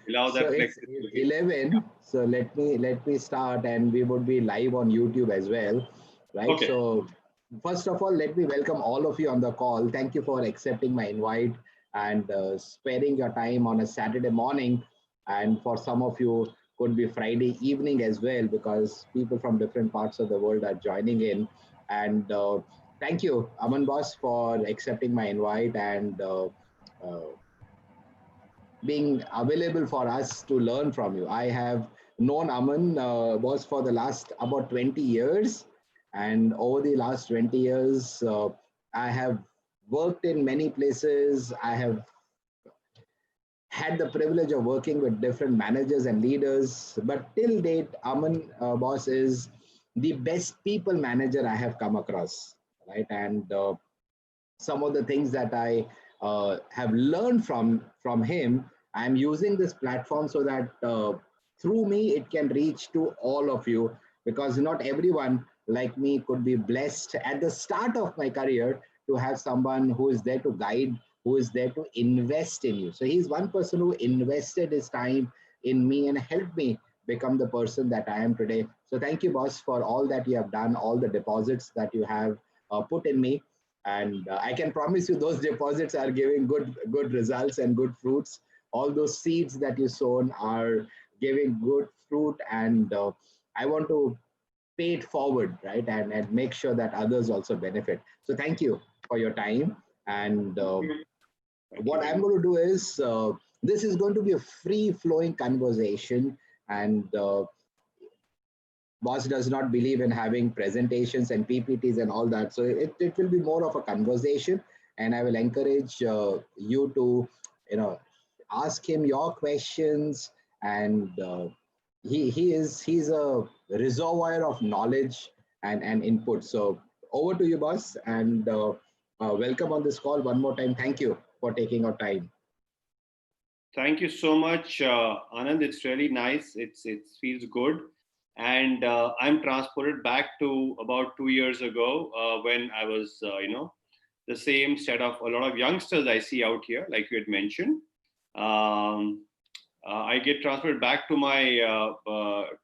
allow So that it's flexibility. 11. So let me start, and we would be live on YouTube as well, right? Okay. So first of all, let me welcome all of you on the call. Thank you for accepting my invite and sparing your time on a Saturday morning. And for some of you, could be Friday evening as well, because people from different parts of the world are joining in. And thank you, Aman boss, for accepting my invite and uh, being available for us to learn from you. I have known Aman was for the last about 20 years. And over the last 20 years, I have worked in many places. I have had the privilege of working with different managers and leaders. But till date, Aman boss is the best people manager I have come across, right? And some of the things that I have learned from him. I'm using this platform so that through me it can reach to all of you, because not everyone like me could be blessed at the start of my career to have someone who is there to guide, who is there to invest in you. So he's one person who invested his time in me and helped me become the person that I am today. So thank you, boss, for all that you have done, all the deposits that you have put in me. And I can promise you those deposits are giving good results and good fruits. All those seeds that you sown are giving good fruit, and I want to pay it forward, right? And make sure that others also benefit. So thank you for your time. And Thank you what very I'm much. going to do is this is going to be a free flowing conversation. And boss does not believe in having presentations and PPTs and all that. So it will be more of a conversation, and I will encourage you to, you know, ask him your questions. And he's a reservoir of knowledge and input. So over to you, boss, and welcome on this call one more time. Thank you for taking our time. Thank you so much, Anand. It's really nice. It feels good, and I'm transported back to about 2 years ago when I was, the same set of a lot of youngsters I see out here, like you had mentioned. Um, I get transferred back to my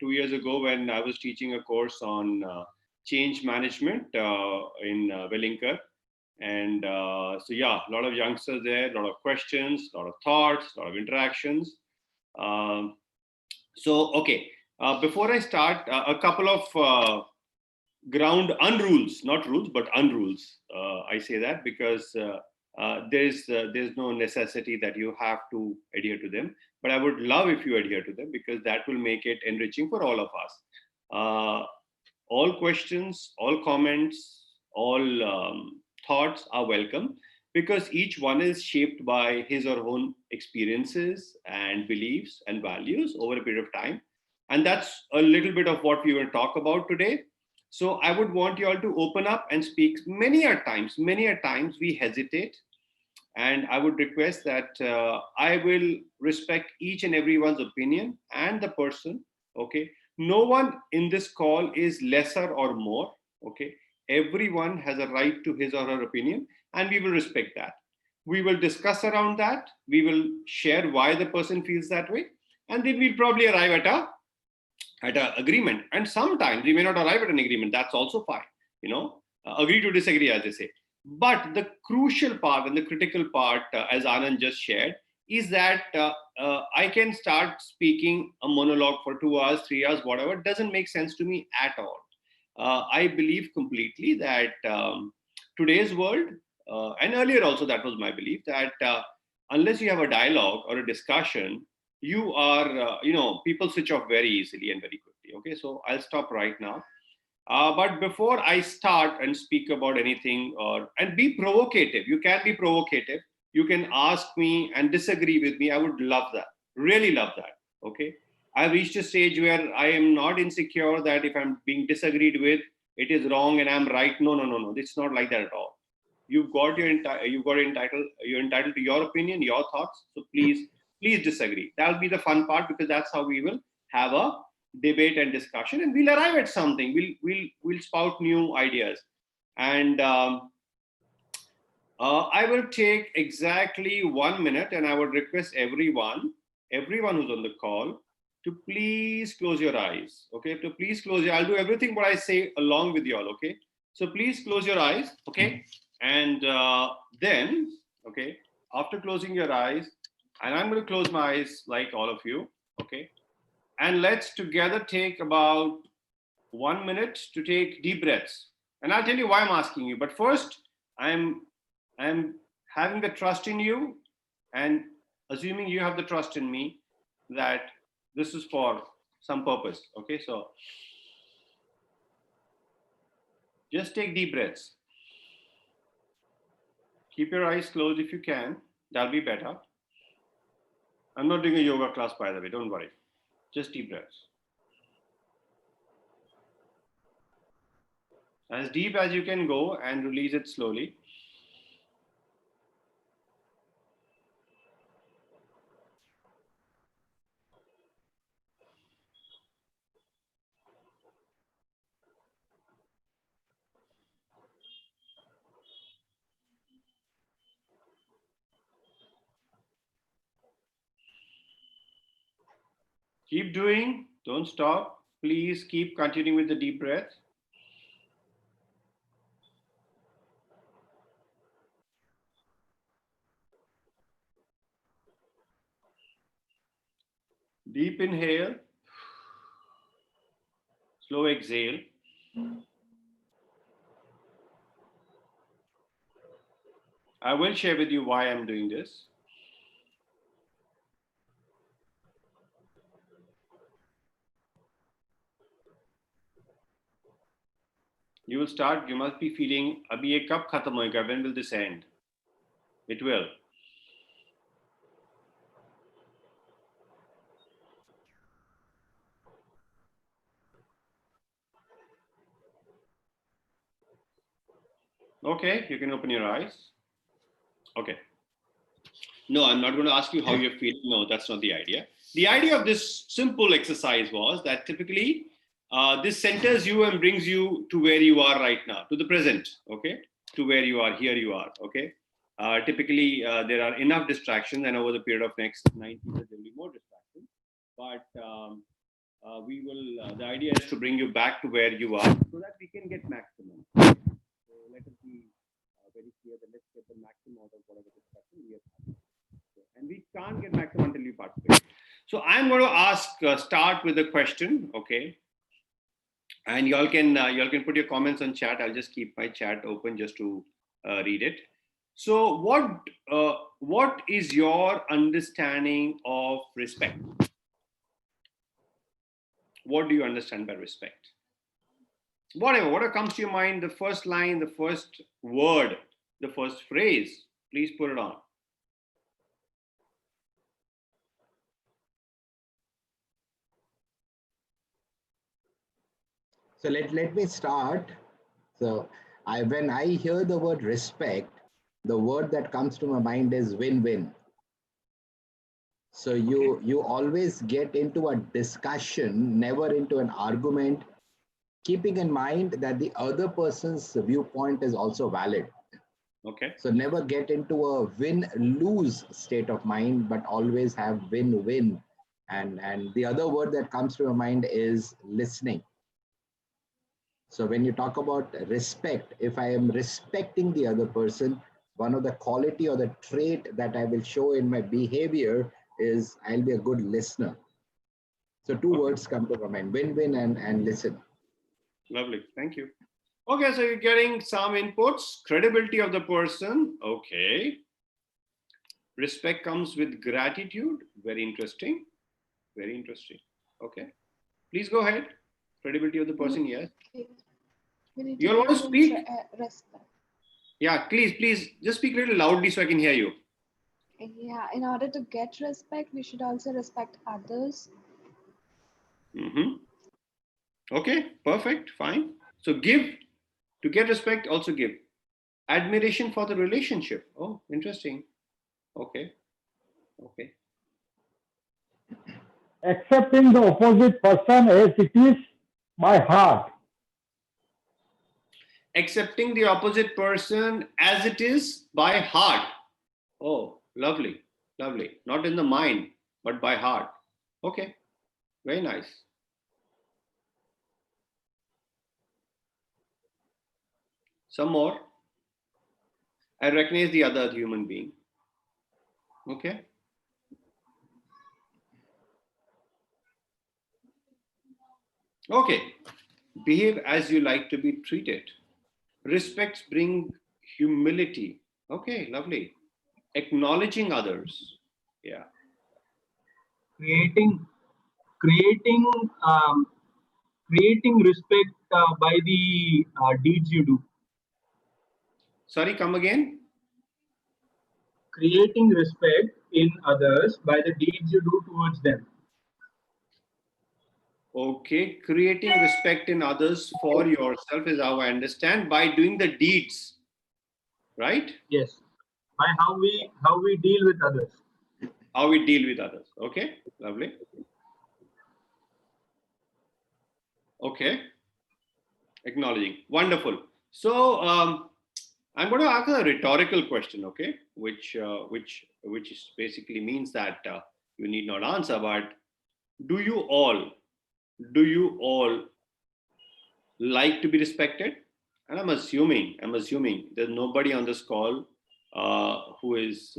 2 years ago when I was teaching a course on change management in Wellington. And so, yeah, a lot of youngsters there, a lot of questions, a lot of thoughts, a lot of interactions. Um, okay, before I start, a couple of ground unrules, not rules, but unrules. I say that because there's no necessity that you have to adhere to them, but I would love if you adhere to them because that will make it enriching for all of us. Uh, all questions, all comments, all thoughts are welcome because each one is shaped by his or her own experiences and beliefs and values over a period of time. And that's a little bit of what we will talk about today. So I would want you all to open up and speak. Many a times we hesitate, and I would request that I will respect each and everyone's opinion and the person. Okay, no one in this call is lesser or more. Okay, everyone has a right to his or her opinion, and we will respect that. We will discuss around that. We will share why the person feels that way, and then we'll probably arrive at an agreement. And sometimes we may not arrive at an agreement. That's also fine. Agree to disagree, as they say. But the crucial part and the critical part, as Anand just shared, is that I can start speaking a monologue for 2 hours, 3 hours, whatever. It doesn't make sense to me at all. I believe completely that today's world, and earlier also that was my belief, that unless you have a dialogue or a discussion, you are, people switch off very easily and very quickly. Okay, so I'll stop right now. But before I start and speak about anything, and be provocative, you can be provocative. You can ask me and disagree with me. I would love that, really love that. Okay, I've reached a stage where I am not insecure that if I'm being disagreed with, it is wrong and I'm right. No, no, no, no. It's not like that at all. You're entitled to your opinion, your thoughts. So please disagree. That'll be the fun part because that's how we will have a debate and discussion, and we'll arrive at something. We'll spout new ideas, and I will take exactly 1 minute, and I would request everyone everyone who's on the call to please close your eyes. Okay, to please close your. I'll do everything what I say along with you all. Okay, so please close your eyes. Okay, and then okay, after closing your eyes, and I'm going to close my eyes like all of you. Okay, and let's together take about 1 minute to take deep breaths. And I'll tell you why I'm asking you. But first, I'm having the trust in you and assuming you have the trust in me that this is for some purpose. Okay, so just take deep breaths. Keep your eyes closed if you can. That'll be better. I'm not doing a yoga class, by the way. Don't worry. Just deep breaths. As deep as you can go and release it slowly. Keep doing. Don't stop. Please keep continuing with the deep breath. Deep inhale, slow exhale. I will share with you why I'm doing this. You will start, you must be feeling, abhi ye kab khatam hoega? When will this end? It will. Okay, you can open your eyes. Okay. No, I'm not going to ask you how you're feeling. No, that's not the idea. The idea of this simple exercise was that typically this centers you and brings you to where you are right now, to the present, okay? To where you are, here you are, okay? Typically, there are enough distractions, and over the period of next 90 years, there will be more distractions. But we will, the idea is to bring you back to where you are so that we can get maximum. So let us be very clear that let's get the maximum out of whatever discussion we are having. And we can't get maximum until you participate. So I'm going to ask, start with a question, okay? And y'all can put your comments on chat. I'll just keep my chat open just to read it. So what is your understanding of respect? What do you understand by respect? Whatever comes to your mind, the first line, the first word, the first phrase, please put it on. So let me start. So when I hear the word respect, the word that comes to my mind is win-win. So you always get into a discussion, never into an argument, keeping in mind that the other person's viewpoint is also valid. Okay. So never get into a win-lose state of mind, but always have win-win. And the other word that comes to my mind is listening. So when you talk about respect, if I am respecting the other person, one of the quality or the trait that I will show in my behavior is I'll be a good listener. So two words come to my mind, win-win and listen. Lovely, thank you. Okay, so you're getting some inputs. Credibility of the person, okay. Respect comes with gratitude, very interesting. Very interesting, okay. Please go ahead. Credibility of the person, yes. You want to speak? Respect. Yeah, please, just speak a little loudly so I can hear you. Yeah, in order to get respect, we should also respect others. Okay, perfect, fine. So to get respect, also give. Admiration for the relationship. Oh, interesting. Okay. Accepting the opposite person as it is by heart. Accepting the opposite person as it is by heart. Oh, lovely. Not in the mind. but by heart. Okay, very nice. Some more. I recognize the other human being. Okay. Okay. Behave as you like to be treated. Respects bring humility. Okay, lovely. Acknowledging others. Yeah. creating creating um, creating respect by the deeds you do. Sorry, come again. Creating respect in others by the deeds you do towards them. Okay, creating respect in others for yourself is how I understand by doing the deeds, right? Yes, by how we deal with others. How we deal with others. Okay, lovely. Okay, acknowledging. Wonderful. So I'm going to ask a rhetorical question, okay, which is basically means that you need not answer, but do you all do you all like to be respected? And I'm assuming there's nobody on this call who is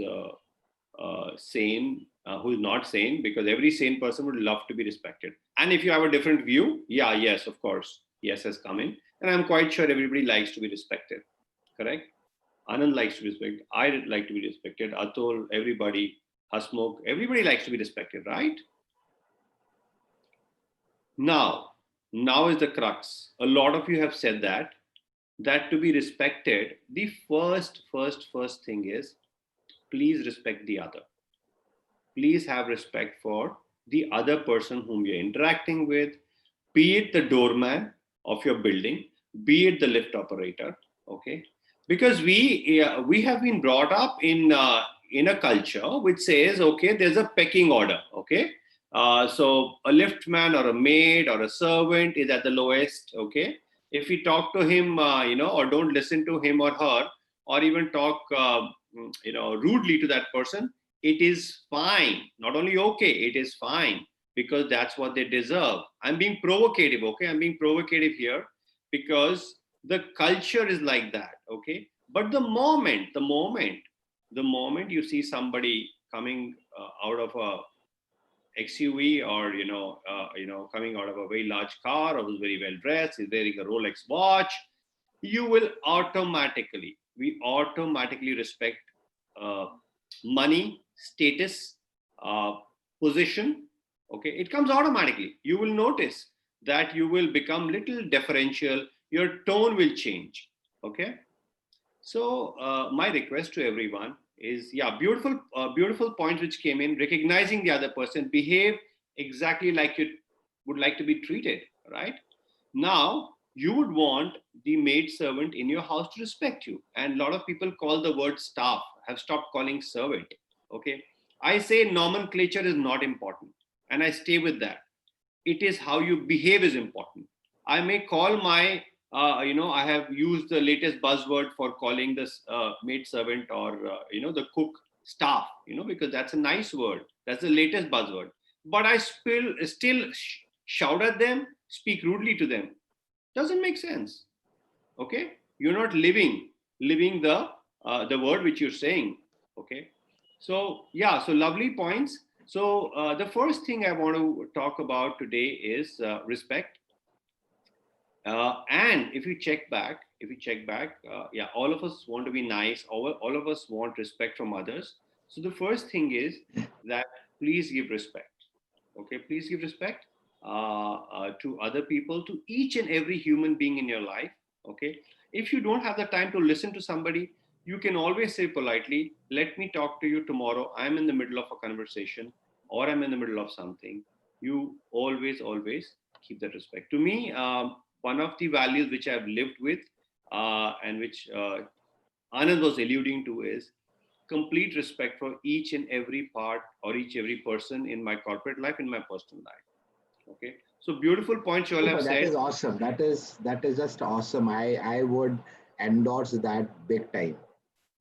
sane, who is not sane, because every sane person would love to be respected. And if you have a different view, yeah, yes, of course, yes has come in, and I'm quite sure everybody likes to be respected. Correct? Anand likes to be respected. I like to be respected. Atul, everybody, Hasmukh, everybody likes to be respected, right? Now, now is the crux. A lot of you have said that to be respected, the first thing is please respect the other. Please have respect for the other person whom you're interacting with, be it the doorman of your building, be it the lift operator. Okay, because we have been brought up in a culture which says, okay, there's a pecking order. Okay, so a liftman or a maid or a servant is at the lowest. Okay, if we talk to him, or don't listen to him or her, or even talk, rudely to that person, it is fine. Not only okay, it is fine, because that's what they deserve. I'm being provocative, okay? I'm being provocative here because the culture is like that, okay? But the moment you see somebody coming out of a XUV, or coming out of a very large car, or who's very well dressed, is wearing a Rolex watch, you will we automatically respect uh, money, status, uh, position. Okay, it comes automatically. You will notice that you will become little deferential. Your tone will change. Okay, so my request to everyone is, yeah, beautiful points which came in. Recognizing the other person, behave exactly like you would like to be treated. Right now, you would want the maid servant in your house to respect you, and a lot of people call the word staff. Have stopped calling servant. Okay, I say nomenclature is not important, and I stay with that. It is how you behave is important. I may call my, I have used the latest buzzword for calling this maid servant, or, the cook staff, because that's a nice word. That's the latest buzzword. But I still shout at them, speak rudely to them. Doesn't make sense. Okay? You're not living the word which you're saying. Okay? So, yeah, so lovely points. So, the first thing I want to talk about today is respect. And if you check back, yeah, all of us want to be nice. All of us want respect from others. So, the first thing is that please give respect. Okay, please give respect to other people, to each and every human being in your life. Okay, if you don't have the time to listen to somebody, you can always say politely, let me talk to you tomorrow. I'm in the middle of a conversation, or I'm in the middle of something. You always keep that respect. To me, one of the values which I've lived with, and which Anand was alluding to, is complete respect for each and every part, or each every person in my corporate life, in my personal life. Okay, so beautiful points you all have Super, that said. is awesome. That is just awesome. I would endorse that big time.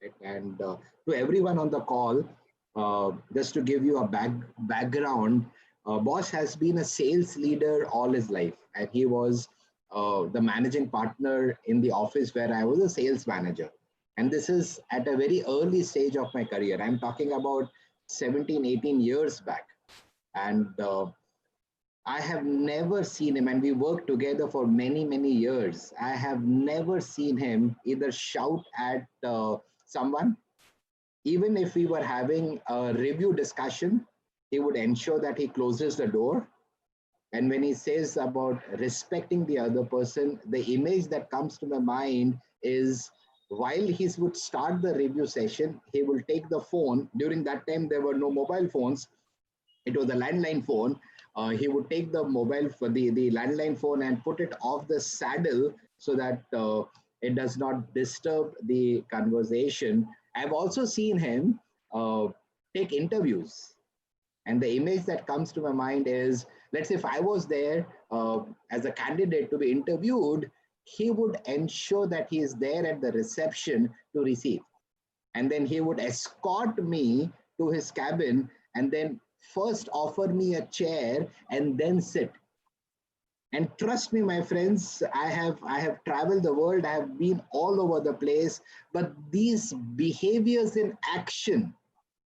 Right? And to everyone on the call, Just to give you a background, Boss has been a sales leader all his life, and he was the managing partner in the office where I was a sales manager. And this is at a very early stage of my career. I'm talking about 17, 18 years back. And I have never seen him, and we worked together for many, many years. I have never seen him either shout at someone. Even if we were having a review discussion, he would ensure that he closes the door. And when he says about respecting the other person, the image that comes to my mind is while he would start the review session, he will take the phone. During that time, there were no mobile phones. It was a landline phone. He would take the mobile for the landline phone and put it off the saddle so that it does not disturb the conversation. I've also seen him uh, take interviews, and the image that comes to my mind is, let's say if I was there as a candidate to be interviewed, he would ensure that he is there at the reception to receive. And then he would escort me to his cabin and then first offer me a chair and then sit. And trust me, my friends, I have traveled the world, I have been all over the place, but these behaviors in action,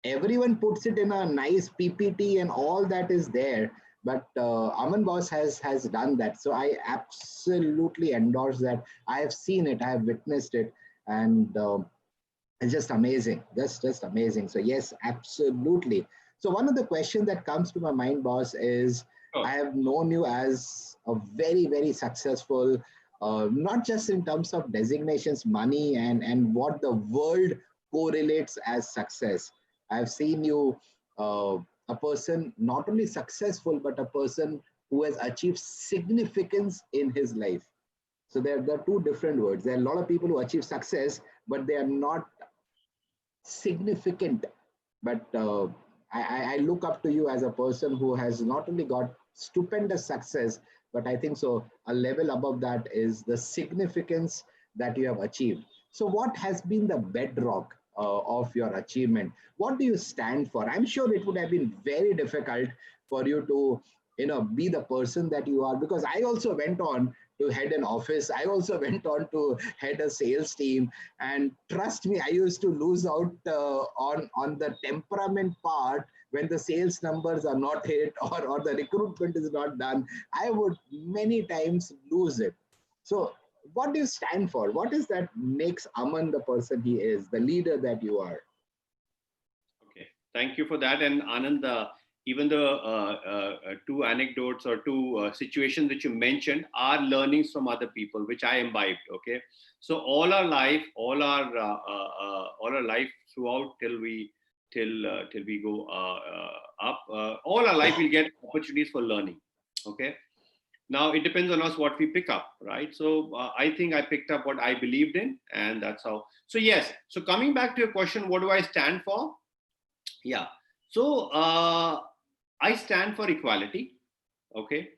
everyone puts it in a nice PPT and all that is there. But Aman Boss has done that. So I absolutely endorse that. I have seen it, I have witnessed it, and it's just amazing, just amazing. So yes, absolutely. So one of the questions that comes to my mind, boss, is I Oh, have known you as a very, very successful, not just in terms of designations, money, and what the world correlates as success. I've seen you uh, a person not only successful but a person who has achieved significance in his life. So there are two different words. There are a lot of people who achieve success, but they are not significant. But I look up to you as a person who has not only got stupendous success, but I think so a level above that is the significance that you have achieved. So, what has been the bedrock of your achievement? What do you stand for? I'm sure it would have been very difficult for you to, be the person that you are, because I also went on to head an office. I also went on to head a sales team, and trust me, I used to lose out on the temperament part when the sales numbers are not hit, or the recruitment is not done. I would many times lose it. So what do you stand for? What is that makes Aman the person he is, the leader that you are? okay. Thank you for that. And Anand, even the two anecdotes or two situations which you mentioned are learnings from other people, which I imbibed. Okay, so all our life throughout till we go up, all our life we'll get opportunities for learning. Okay, now it depends on us what we pick up, right? So I think I picked up what I believed in, and that's how. So yes, so coming back to your question, what do I stand for? Yeah. So I stand for equality. Okay.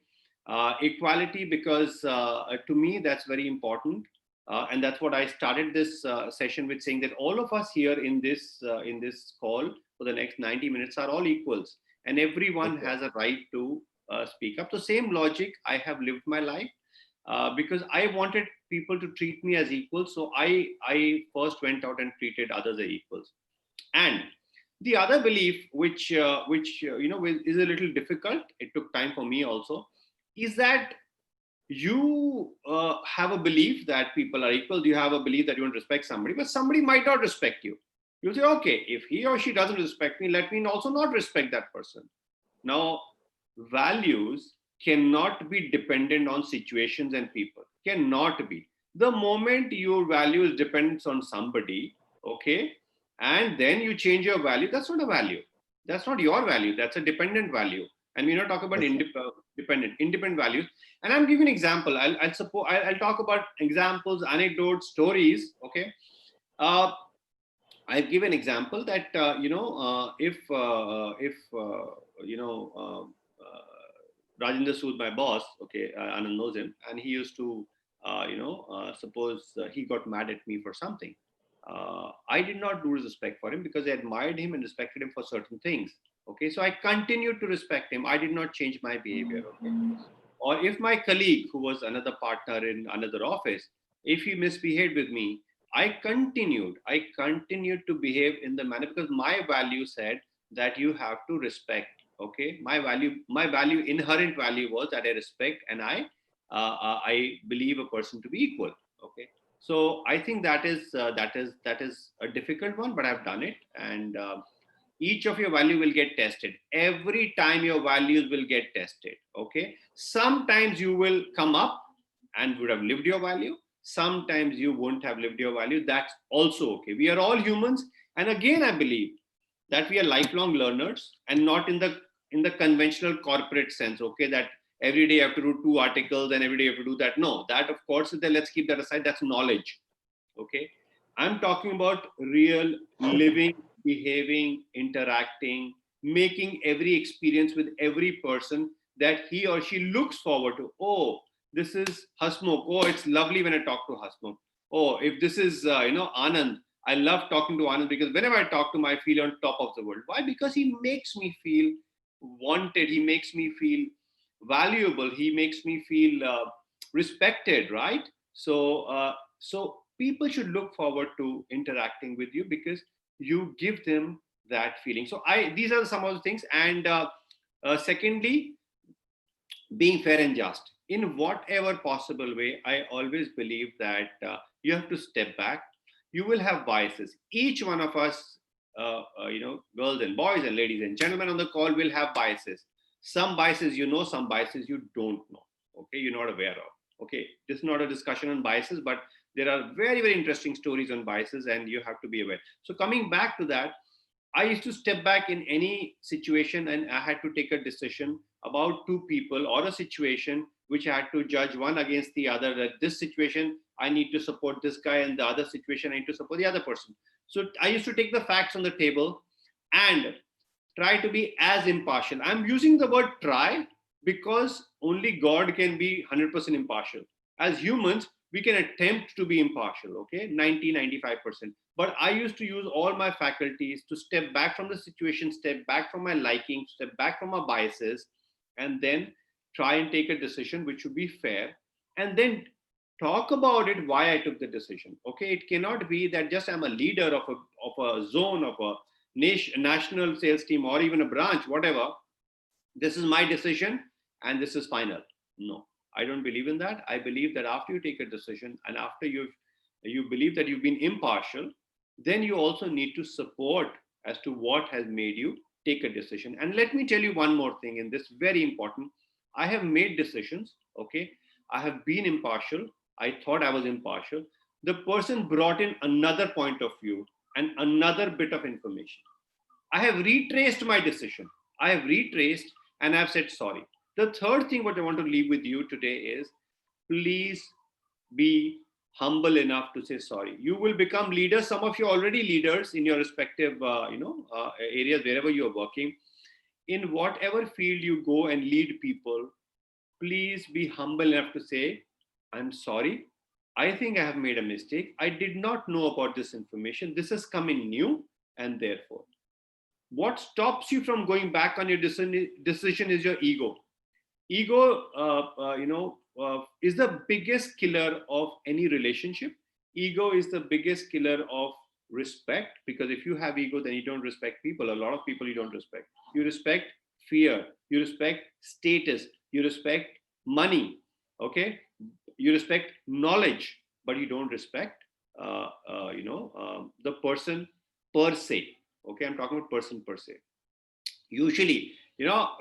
Equality, because to me that's very important, and that's what I started this session with, saying that all of us here in this call for the next 90 minutes are all equals, and everyone Okay. has a right to speak up. So same logic, I have lived my life because I wanted people to treat me as equals. So I first went out and treated others as equals. And the other belief, which is a little difficult, it took time for me also, is that you have a belief that people are equal. You have a belief that you want to respect somebody, but somebody might not respect you. You say, okay, if he or she doesn't respect me, let me also not respect that person. Now, values cannot be dependent on situations and people. Cannot be. The moment your values depends on somebody, okay, and then you change your value, that's not a value. That's not your value. That's a dependent value. And we're not talking about Yes, sir. independent values. And I'm giving an example. I'll talk about examples, anecdotes, stories. Okay. I'll give an example that if Rajendra Sood, my boss, okay, Anand knows him, and he used to suppose he got mad at me for something. I did not lose respect for him because I admired him and respected him for certain things. Okay, so I continued to respect him. I did not change my behavior. Okay, or if my colleague, who was another partner in another office, if he misbehaved with me, I continued to behave in the manner because my value said that you have to respect. Okay, my value, inherent value was that I respect and I believe a person to be equal. Okay, so I think that is a difficult one, but I've done it, and each of your value will get tested. Every time your values will get tested. Okay, sometimes you will come up and would have lived your value. Sometimes you won't have lived your value. That's also okay. We are all humans, and again, I believe that we are lifelong learners and not in the conventional corporate sense. Okay, that every day you have to do 2 articles and every day you have to do that. No, that of course, let's keep that aside. That's knowledge. Okay, I'm talking about real living, behaving, interacting, making every experience with every person that he or she looks forward to. Oh, this is Hasmukh. Oh, it's lovely when I talk to Hasmukh. Oh, if this is Anand, I love talking to Anand because whenever I talk to him, I feel on top of the world. Why? Because he makes me feel wanted. He makes me feel valuable. He makes me feel respected. Right? So people should look forward to interacting with you because you give them that feeling. So I these are some of the things. And secondly, being fair and just in whatever possible way. I always believe that you have to step back. You will have biases. Each one of us, girls and boys and ladies and gentlemen on the call, will have biases. Some biases you know, some biases you don't know. Okay, you're not aware of. Okay, this is not a discussion on biases, but there are very, very interesting stories on biases, and you have to be aware. So coming back to that, I used to step back in any situation and I had to take a decision about two people or a situation which I had to judge one against the other. That this situation, I need to support this guy, and the other situation, I need to support the other person. So I used to take the facts on the table and try to be as impartial. I'm using the word try because only God can be 100% impartial. As humans, we can attempt to be impartial, okay, 90-95%. But I used to use all my faculties to step back from the situation, step back from my liking, step back from my biases, and then try and take a decision which would be fair, and then talk about it why I took the decision. Okay, it cannot be that just I'm a leader of a zone, of a national sales team, or even a branch, whatever. This is my decision and this is final. No, I don't believe in that. I believe that after you take a decision and after you believe that you've been impartial, then you also need to support as to what has made you take a decision. And let me tell you one more thing, and this is very important. I have made decisions. Okay, I have been impartial. I thought I was impartial. The person brought in another point of view and another bit of information. I have retraced my decision. I have retraced and I've said sorry. The third thing what I want to leave with you today is, please be humble enough to say sorry. You will become leaders. Some of you are already leaders in your respective areas wherever you are working. In whatever field you go and lead people, please be humble enough to say, I'm sorry. I think I have made a mistake. I did not know about this information. This has come in new, and therefore what stops you from going back on your decision is your ego. Ego, is the biggest killer of any relationship. Ego is the biggest killer of respect, because if you have ego, then you don't respect people. A lot of people you don't respect. You respect fear. You respect status. You respect money. Okay, you respect knowledge, but you don't respect, the person per se. Okay, I'm talking about person per se. Usually,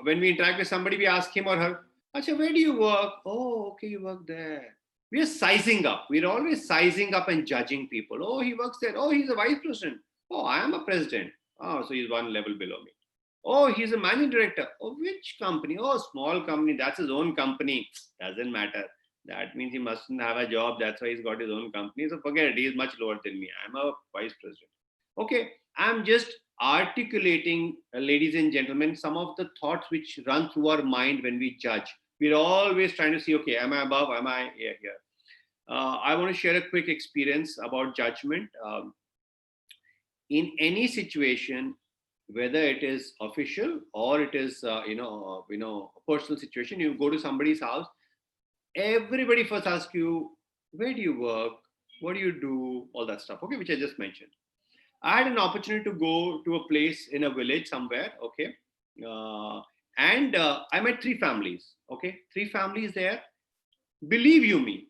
when we interact with somebody, we ask him or her, Acha, where do you work? Oh, okay, you work there. We are sizing up. We're always sizing up and judging people. Oh, he works there. Oh, he's a vice president. Oh, I am a president. Oh, so he's one level below me. Oh, he's a managing director. Oh, which company? Oh, small company. That's his own company. Doesn't matter. That means he mustn't have a job. That's why he's got his own company. So forget it. He is much lower than me. I'm a vice president. Okay, I'm just articulating, ladies and gentlemen, some of the thoughts which run through our mind when we judge. We're always trying to see, okay, am I above? Am I here? I want to share a quick experience about judgment. in any situation, whether it is official or it is a personal situation. You go to somebody's house, everybody first asks you, where do you work, what do you do, all that stuff, okay, which I just mentioned. I had an opportunity to go to a place in a village somewhere, okay, and I met three families, okay, three families there. Believe you me,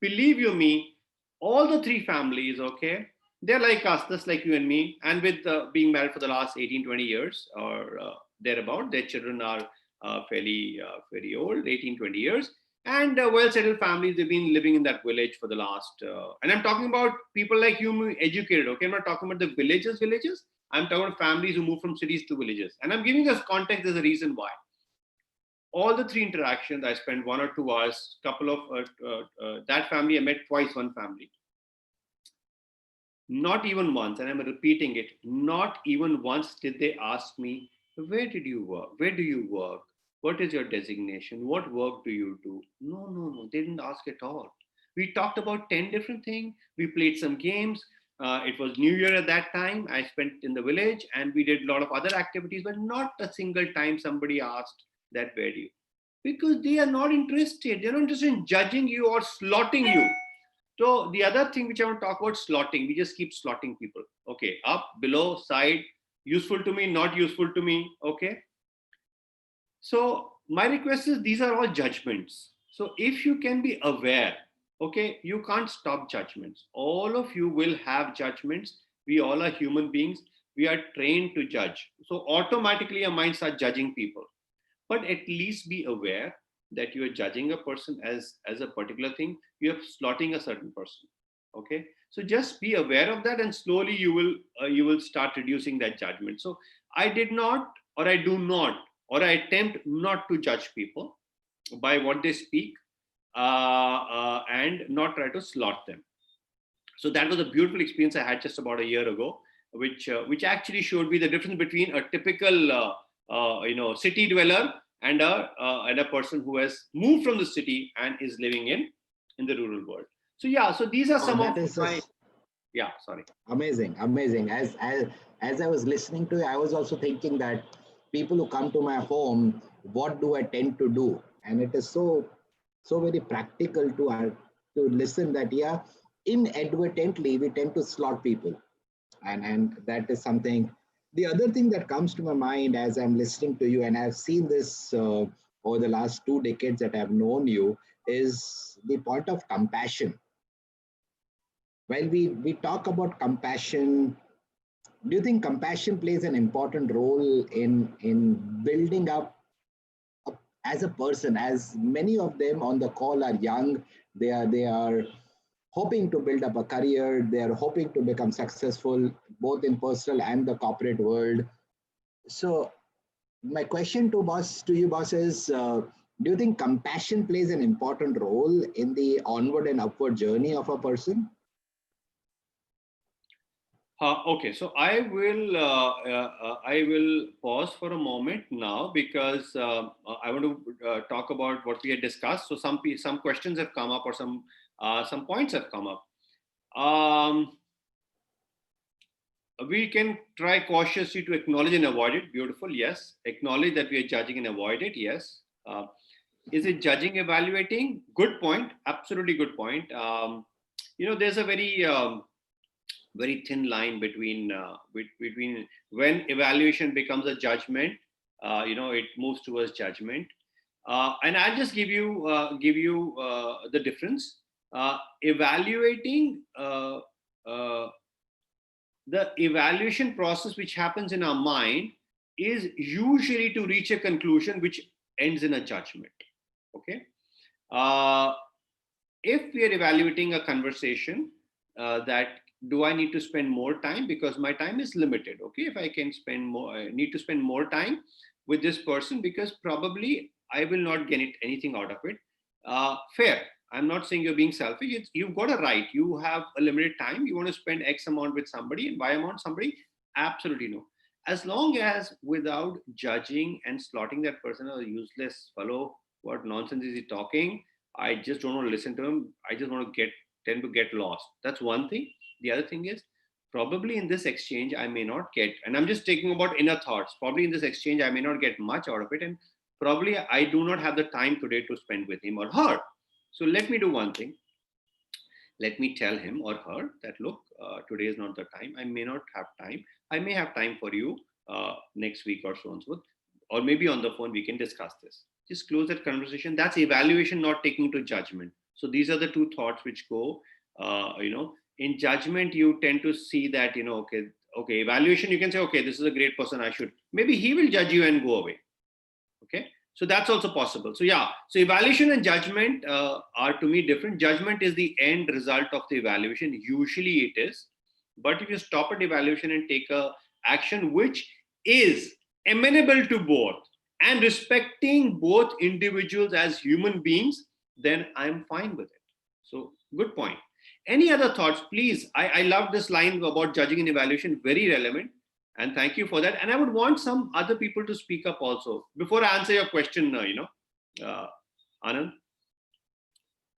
believe you me, all the three families, okay, they're like us, just like you and me, and with being married for the last 18, 20 years or thereabout. Their children are fairly old, 18, 20 years, and well settled families. They've been living in that village for the last, and I'm talking about people like you, educated, okay? I'm not talking about the villages. I'm talking about families who move from cities to villages. And I'm giving us context, there's a reason why. All the three interactions, I spent 1 or 2 hours. Couple of that family I met twice. One family, not even once, and I'm repeating it, not even once did they ask me, where did you work? Where do you work? What is your designation? What work do you do? No, no, no. They didn't ask at all. We talked about 10 different things. We played some games. It was New Year at that time. I spent in the village and we did a lot of other activities, but not a single time somebody asked that, where do you? Because they are not interested. They're not interested in judging you or slotting you. So the other thing which I want to talk about, slotting. We just keep slotting people. Okay, up, below, side, useful to me, not useful to me. Okay. So my request is, these are all judgments. So if you can be aware, okay, you can't stop judgments. All of you will have judgments. We all are human beings. We are trained to judge. So automatically our minds start judging people. But at least be aware that you are judging a person as a particular thing. You are slotting a certain person. Okay, so just be aware of that, and slowly you will start reducing that judgment. So I did not, or I do not, or I attempt not to judge people by what they speak, and not try to slot them. So that was a beautiful experience I had just about a year ago, which actually showed me the difference between a typical city dweller and a person who has moved from the city and is living in the rural world. So yeah, so these are Oh, some that of is my, just yeah, sorry. amazing, amazing. As I was listening to you, I was also thinking that people who come to my home, what do I tend to do? And it is so very practical to listen that, yeah, inadvertently we tend to slot people, and that is something. The other thing that comes to my mind as I'm listening to you, and I've seen this over the last 2 decades that I've known you, is the point of compassion. While we talk about compassion, do you think compassion plays an important role in building up as a person? As many of them on the call are young, they are hoping to build up a career, they are hoping to become successful both in personal and the corporate world. So my question to you, boss, is, do you think compassion plays an important role in the onward and upward journey of a person? Okay, so I will pause for a moment now, because I want to talk about what we had discussed. So some questions have come up, or some points have come up. Um, we can try cautiously to acknowledge and avoid it. Beautiful, yes. Acknowledge that we are judging and avoid it, yes. Is it judging, evaluating? Good point. Absolutely good point. There's a very thin line between when evaluation becomes a judgment. It moves towards judgment. And I'll just give you the difference. Evaluating, the evaluation process which happens in our mind is usually to reach a conclusion which ends in a judgment. Okay. uh, if we are evaluating a conversation, that do I need to spend more time, because my time is limited. Okay, if I can spend more, I need to spend more time with this person, because probably I will not get anything out of it. Fair. I'm not saying you're being selfish. You've got a right. You have a limited time. You want to spend X amount with somebody, and Y amount somebody. Absolutely no. As long as without judging and slotting that person as a useless fellow, what nonsense is he talking? I just don't want to listen to him. I just want to tend to get lost. That's one thing. The other thing is, probably in this exchange I may not get, and I'm just taking about inner thoughts, probably in this exchange I may not get much out of it, and probably I do not have the time today to spend with him or her. So let me do one thing. Let me tell him or her that, look, today is not the time, I may not have time, I may have time for you next week or so and so, or maybe on the phone we can discuss this. Just close that conversation. That's evaluation, not taking to judgment. So these are the two thoughts which go, in judgment you tend to see that, okay, evaluation, you can say, okay, this is a great person, I should, maybe he will judge you and go away. Okay, so that's also possible. So yeah, so evaluation and judgment are to me different. Judgment is the end result of the evaluation, usually it is. But if you stop at evaluation and take a action which is amenable to both and respecting both individuals as human beings, then I'm fine with it. So good point. Any other thoughts, please? I love this line about judging and evaluation, very relevant. And thank you for that. And I would want some other people to speak up also. Before I answer your question, Anand,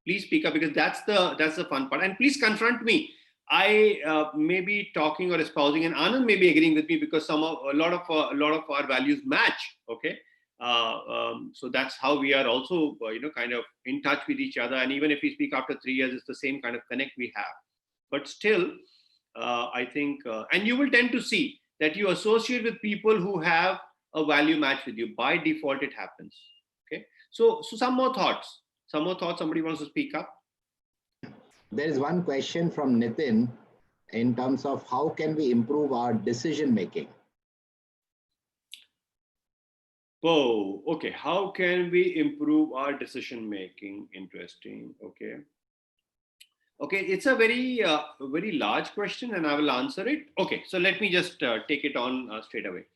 please speak up, because that's the fun part. And please confront me. I may be talking or espousing, and Anand may be agreeing with me, because a lot of our values match. Okay, so that's how we are also kind of in touch with each other. And even if we speak after 3 years, it's the same kind of connect we have. But still, I think, and you will tend to see that you associate with people who have a value match with you. By default, it happens. Okay. So some more thoughts. Somebody wants to speak up. There is one question from Nitin in terms of how can we improve our decision making? Oh, okay. How can we improve our decision making? Interesting. Okay. Okay, it's a very large question, and I will answer it. Okay, so let me just take it on straight away.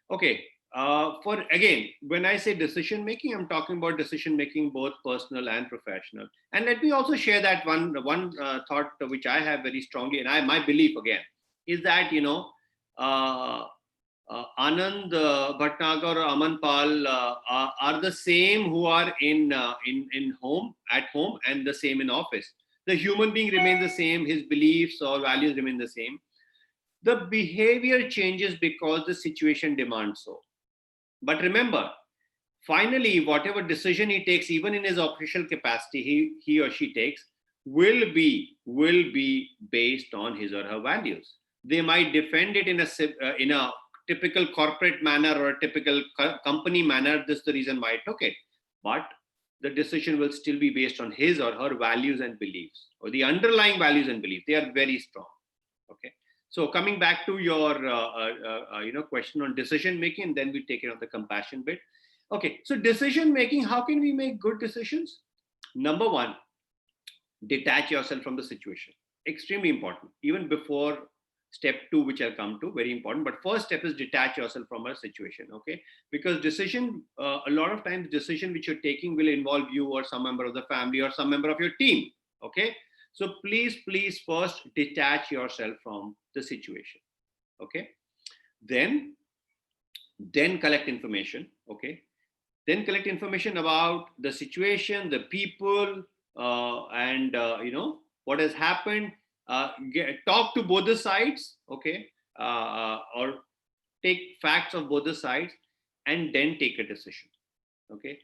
Okay, for again, when I say decision making, I'm talking about decision making both personal and professional. And let me also share that one thought which I have very strongly, and my belief again is that Anand Bhatnagar or Aman Pal are the same who are in at home, and the same in office. The human being remains the same, his beliefs or values remain the same. The behavior changes because the situation demands so. But remember, finally, whatever decision he takes, even in his official capacity, he or she takes, will be based on his or her values. They might defend it in a typical corporate manner or a typical company manner. This is the reason why I took it. But the decision will still be based on his or her values and beliefs, or the underlying values and beliefs. They are very strong. Okay. So coming back to your question on decision making, and then we take it on the compassion bit. Okay. So decision making, how can we make good decisions? Number one, detach yourself from the situation. Extremely important. Even before step 2, which I'll come to, very important. But first step is detach yourself from a situation, okay? Because decision, a lot of times decision which you're taking will involve you or some member of the family or some member of your team, okay? So please first detach yourself from the situation, okay? Then collect information, okay? Then collect information about the situation, the people, and what has happened. Talk to both the sides, okay, or take facts of both the sides, and then take a decision, okay.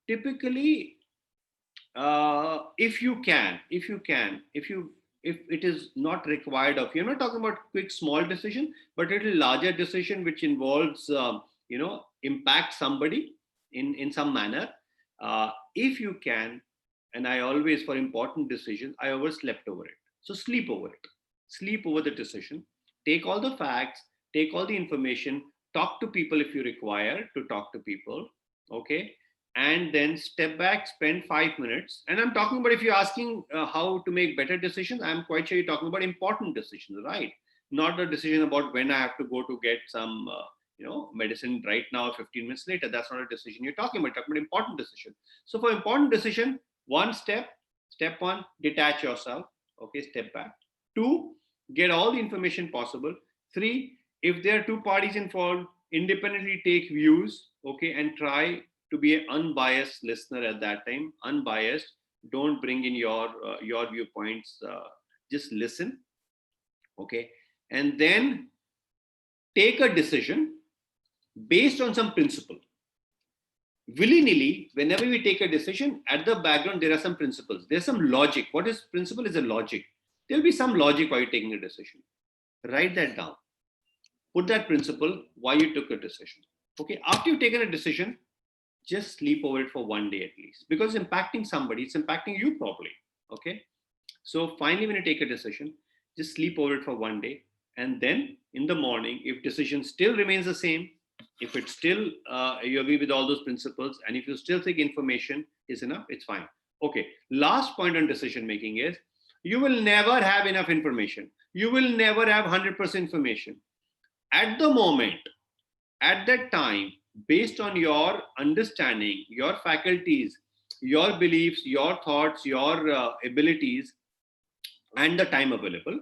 Typically, if it is not required of you, I'm not talking about quick small decision, but a little larger decision which involves impact somebody in some manner. If you can, and I always, for important decisions, I always slept over it. So sleep over the decision, take all the facts, take all the information, talk to people if you require to talk to people, okay, and then step back, spend 5 minutes. And I'm talking about, if you're asking how to make better decisions, I'm quite sure you're talking about important decisions, right? Not a decision about when I have to go to get some medicine right now, 15 minutes later. That's not a decision you're talking about. You're talking about important decision. So for important decision, step one, detach yourself, okay, step back. 2, get all the information possible. 3, if there are 2 parties involved, independently take views, okay, and try to be an unbiased listener at that time. Unbiased, don't bring in your viewpoints. just listen, okay, and then take a decision based on some principle. Willy-nilly, whenever we take a decision, at the background there are some principles. There's some logic. What is principle? Is a logic. There'll be some logic why you're taking a decision. Write that down. Put that principle why you took a decision. Okay. After you've taken a decision, just sleep over it for one day at least, because it's impacting somebody. It's impacting you probably. Okay. So finally, when you take a decision, just sleep over it for one day, and then in the morning, if decision still remains the same, if it's still you agree with all those principles, and if you still think information is enough, it's fine. Okay. Last point on decision making is you will never have enough information. You will never have 100% information. At the moment, at that time, based on your understanding, your faculties, your beliefs, your thoughts, your abilities, and the time available,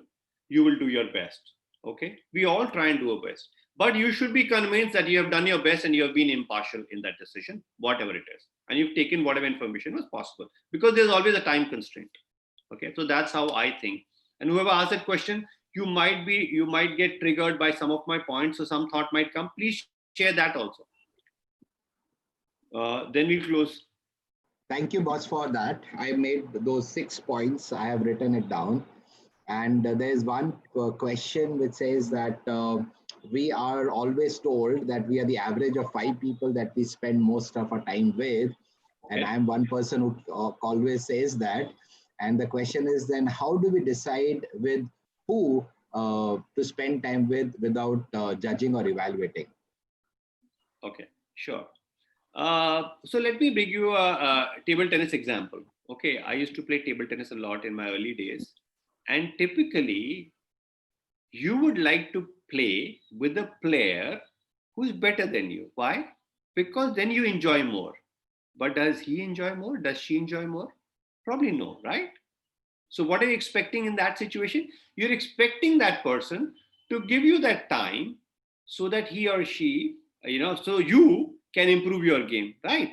you will do your best. Okay. We all try and do our best. But you should be convinced that you have done your best and you have been impartial in that decision, whatever it is. And you've taken whatever information was possible, because there's always a time constraint. Okay. So that's how I think. And whoever asked that question, you might get triggered by some of my points. So some thought might come. Please share that also. Then we close. Thank you, boss, for that. I made those 6 points. I have written it down. And there's one question which says that we are always told that we are the average of 5 people that we spend most of our time with. And Okay. I'm one person who always says that. And the question is then, how do we decide with who to spend time with without judging or evaluating? Okay, sure. So let me bring you a table tennis example. Okay, I used to play table tennis a lot in my early days, and typically you would like to play with a player who's better than you. Why? Because then you enjoy more. But does he enjoy more? Does she enjoy more? Probably no, right? So what are you expecting in that situation? You're expecting that person to give you that time so that he or she, so you can improve your game, right?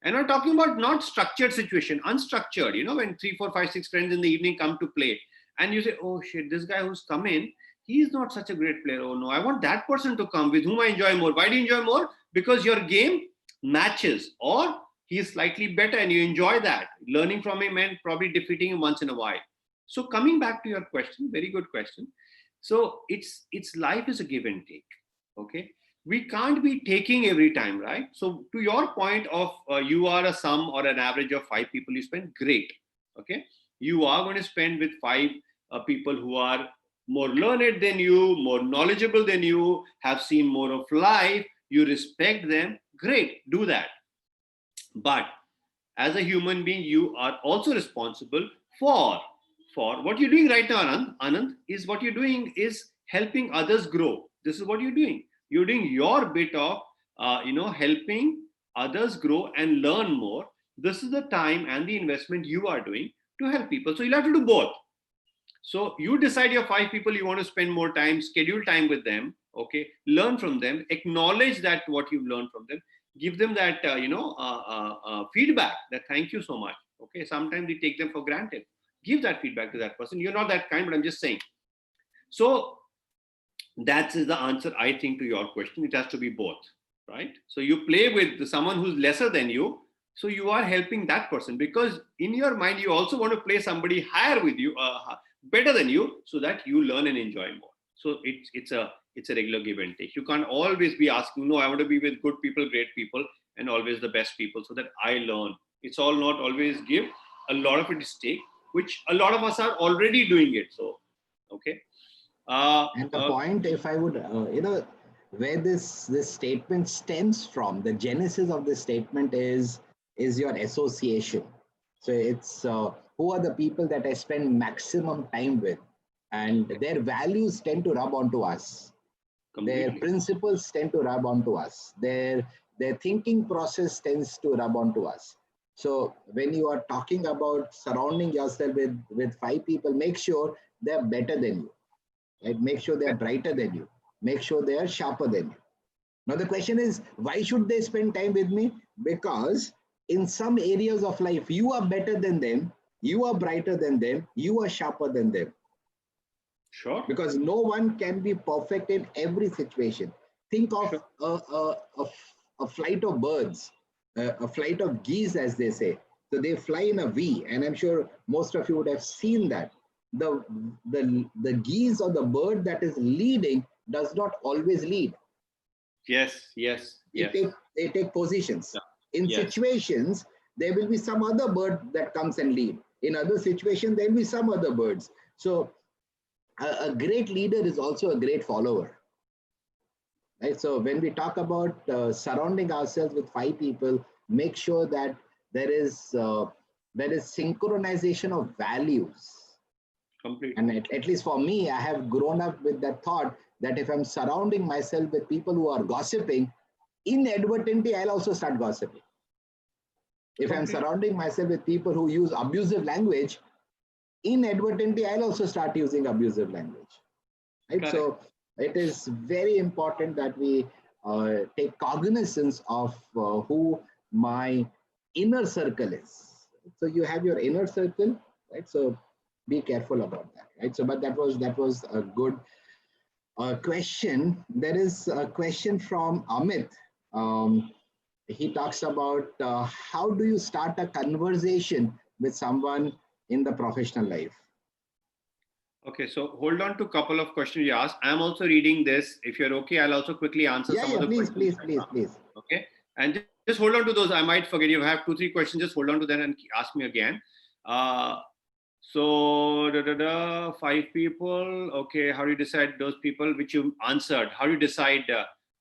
And I'm talking about not structured situation, unstructured, when 3, 4, 5, 6 friends in the evening come to play and you say, oh shit, this guy who's come in, he's not such a great player. Oh no, I want that person to come with whom I enjoy more. Why do you enjoy more? Because your game matches, or he is slightly better and you enjoy that. Learning from him and probably defeating him once in a while. So coming back to your question, very good question. So it's life is a give and take. Okay. We can't be taking every time, right? So to your point of you are a sum or an average of 5 people you spend, great. Okay. You are going to spend with 5 people who are more learned than you, more knowledgeable than you, have seen more of life, you respect them, great, do that. But as a human being, you are also responsible for what you're doing right now. Anand, is what you're doing is helping others grow. This is what you're doing. You're doing your bit of helping others grow and learn more. This is the time and the investment you are doing to help people. So you'll have to do both. So you decide your 5 people you want to spend more time, schedule time with them, okay, learn from them, acknowledge that what you've learned from them, give them that feedback, that thank you so much. Okay, sometimes we take them for granted. Give that feedback to that person. You're not that kind, but I'm just saying. So that is the answer, I think, to your question. It has to be both, right? So you play with someone who's lesser than you, so you are helping that person, because in your mind you also want to play somebody higher with you, better than you, so that you learn and enjoy more. So it's a regular give and take. You can't always be asking, no, I want to be with good people, great people, and always the best people, so that I learn. It's all not always give. A lot of it is take, which a lot of us are already doing it. So, okay. And the point, if I would, where this statement stems from, the genesis of this statement is your association. So it's who are the people that I spend maximum time with, and their values tend to rub onto us. Completely. Their principles tend to rub onto us. Their thinking process tends to rub onto us. So when you are talking about surrounding yourself with 5 people, make sure they're better than you. Right? Make sure they're brighter than you. Make sure they are sharper than you. Now the question is, why should they spend time with me? Because in some areas of life, you are better than them, you are brighter than them, you are sharper than them. Sure. because no one can be perfect in every situation. Think of Sure. a flight of birds, a flight of geese, as they say. So they fly in a V, and I'm sure most of you would have seen that. The geese or the bird that is leading does not always lead. Yes. Yes. They Yes. take positions. Yeah. In Yes. situations, there will be some other bird that comes and lead. In other situations, there will be some other birds. So a great leader is also a great follower, right? So when we talk about surrounding ourselves with five people, make sure that there is uh, there is synchronization of values. And Completely. at least for me, I have grown up with that thought that if I'm surrounding myself with people who are gossiping, inadvertently I'll also start gossiping. If I'm Completely. surrounding myself with people who use abusive language, inadvertently I'll also start using abusive language, right? Correct. So it is very important that we take cognizance of who my inner circle is. So you have your inner circle, right? So be careful about that, right? So, but that was a good question. There is a question from Amit. Um, he talks about how do you start a conversation with someone in the professional life? Okay, so hold on to a couple of questions you asked. I'm also reading this. If you're okay, I'll also quickly answer Yeah, some of yeah, the please, questions please, right please, now. please. Okay, and just hold on to those. I might forget. You have 2, 3 questions. Just hold on to them and ask me again. Uh, so five people. Okay, how do you decide those people which you answered? How do you decide?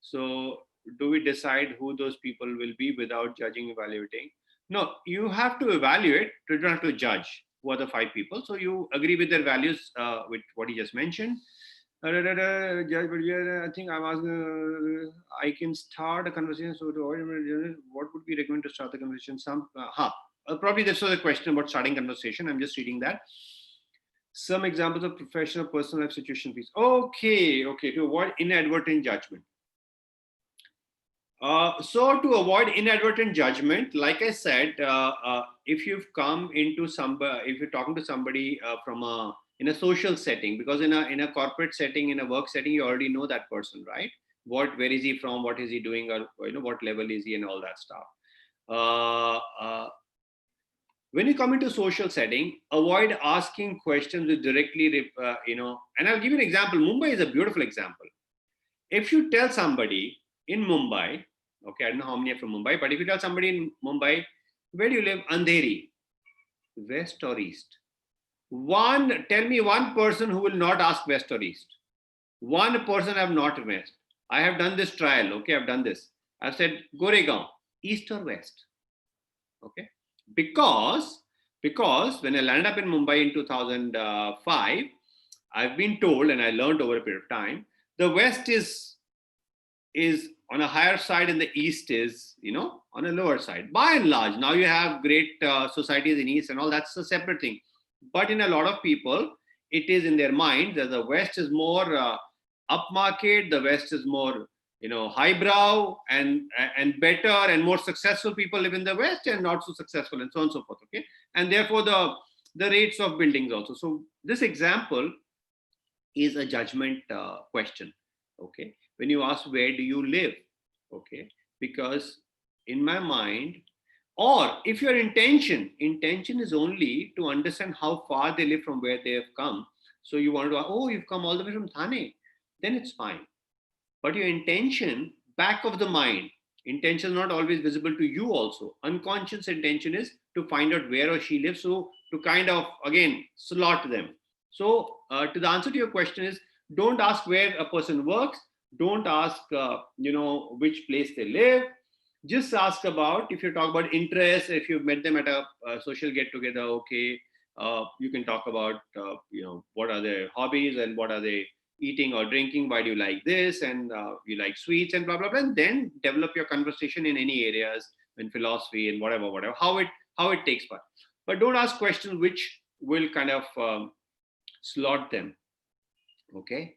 So do we decide who those people will be without judging, evaluating? No, you have to evaluate. You don't have to judge who are the five people. So you agree with their values, with what he just mentioned. I think I'm asking. I can start a conversation. So, what would be recommend to start the conversation? Probably this was a question about starting conversation. I'm just reading that. Some examples of professional, personal life situation, please. Okay, okay. To avoid inadvertent judgment. So to avoid inadvertent judgment, like I said, if you've come into somebody, if you're talking to somebody from a in a social setting, because in a corporate setting, in a work setting, you already know that person, right? Where is he from? What is he doing? Or what level is he, and all that stuff. Uh, uh, when you come into social setting, avoid asking questions with directly, And I'll give you an example. Mumbai is a beautiful example. If you tell somebody in Mumbai, okay, I don't know how many are from Mumbai, but if you tell somebody in Mumbai, where do you live? Andheri, west or east? Tell me one person who will not ask west or east. One person I have not met. I have done this trial, okay, I've done this. I've said Goregaon, east or west, okay? Because, because when I landed up in Mumbai in 2005, I've been told, and I learned over a period of time, the west is on a higher side and the east is on a lower side by and large. Now you have great societies in east and all, that's a separate thing, but in a lot of people it is in their mind that the west is more upmarket, the west is more highbrow and better and more successful people live in the west and not so successful and so on and so forth, okay, and therefore the rates of buildings also. So this example is a judgment question, okay, when you ask where do you live, okay, because in my mind, or if your intention is only to understand how far they live from where they have come, so you want to, oh, you've come all the way from Thane, then it's fine. But your intention, back of the mind, intention is not always visible to you also. Unconscious intention is to find out where or she lives, so to kind of again slot them. So to the answer to your question is, don't ask where a person works, don't ask which place they live, just ask about, if you talk about interests, if you've met them at a social get together, okay, you can talk about what are their hobbies and what are they eating or drinking, why do you like this, and you like sweets and blah blah blah, and then develop your conversation in any areas, in philosophy and whatever how it takes part. But don't ask questions which will kind of slot them, okay.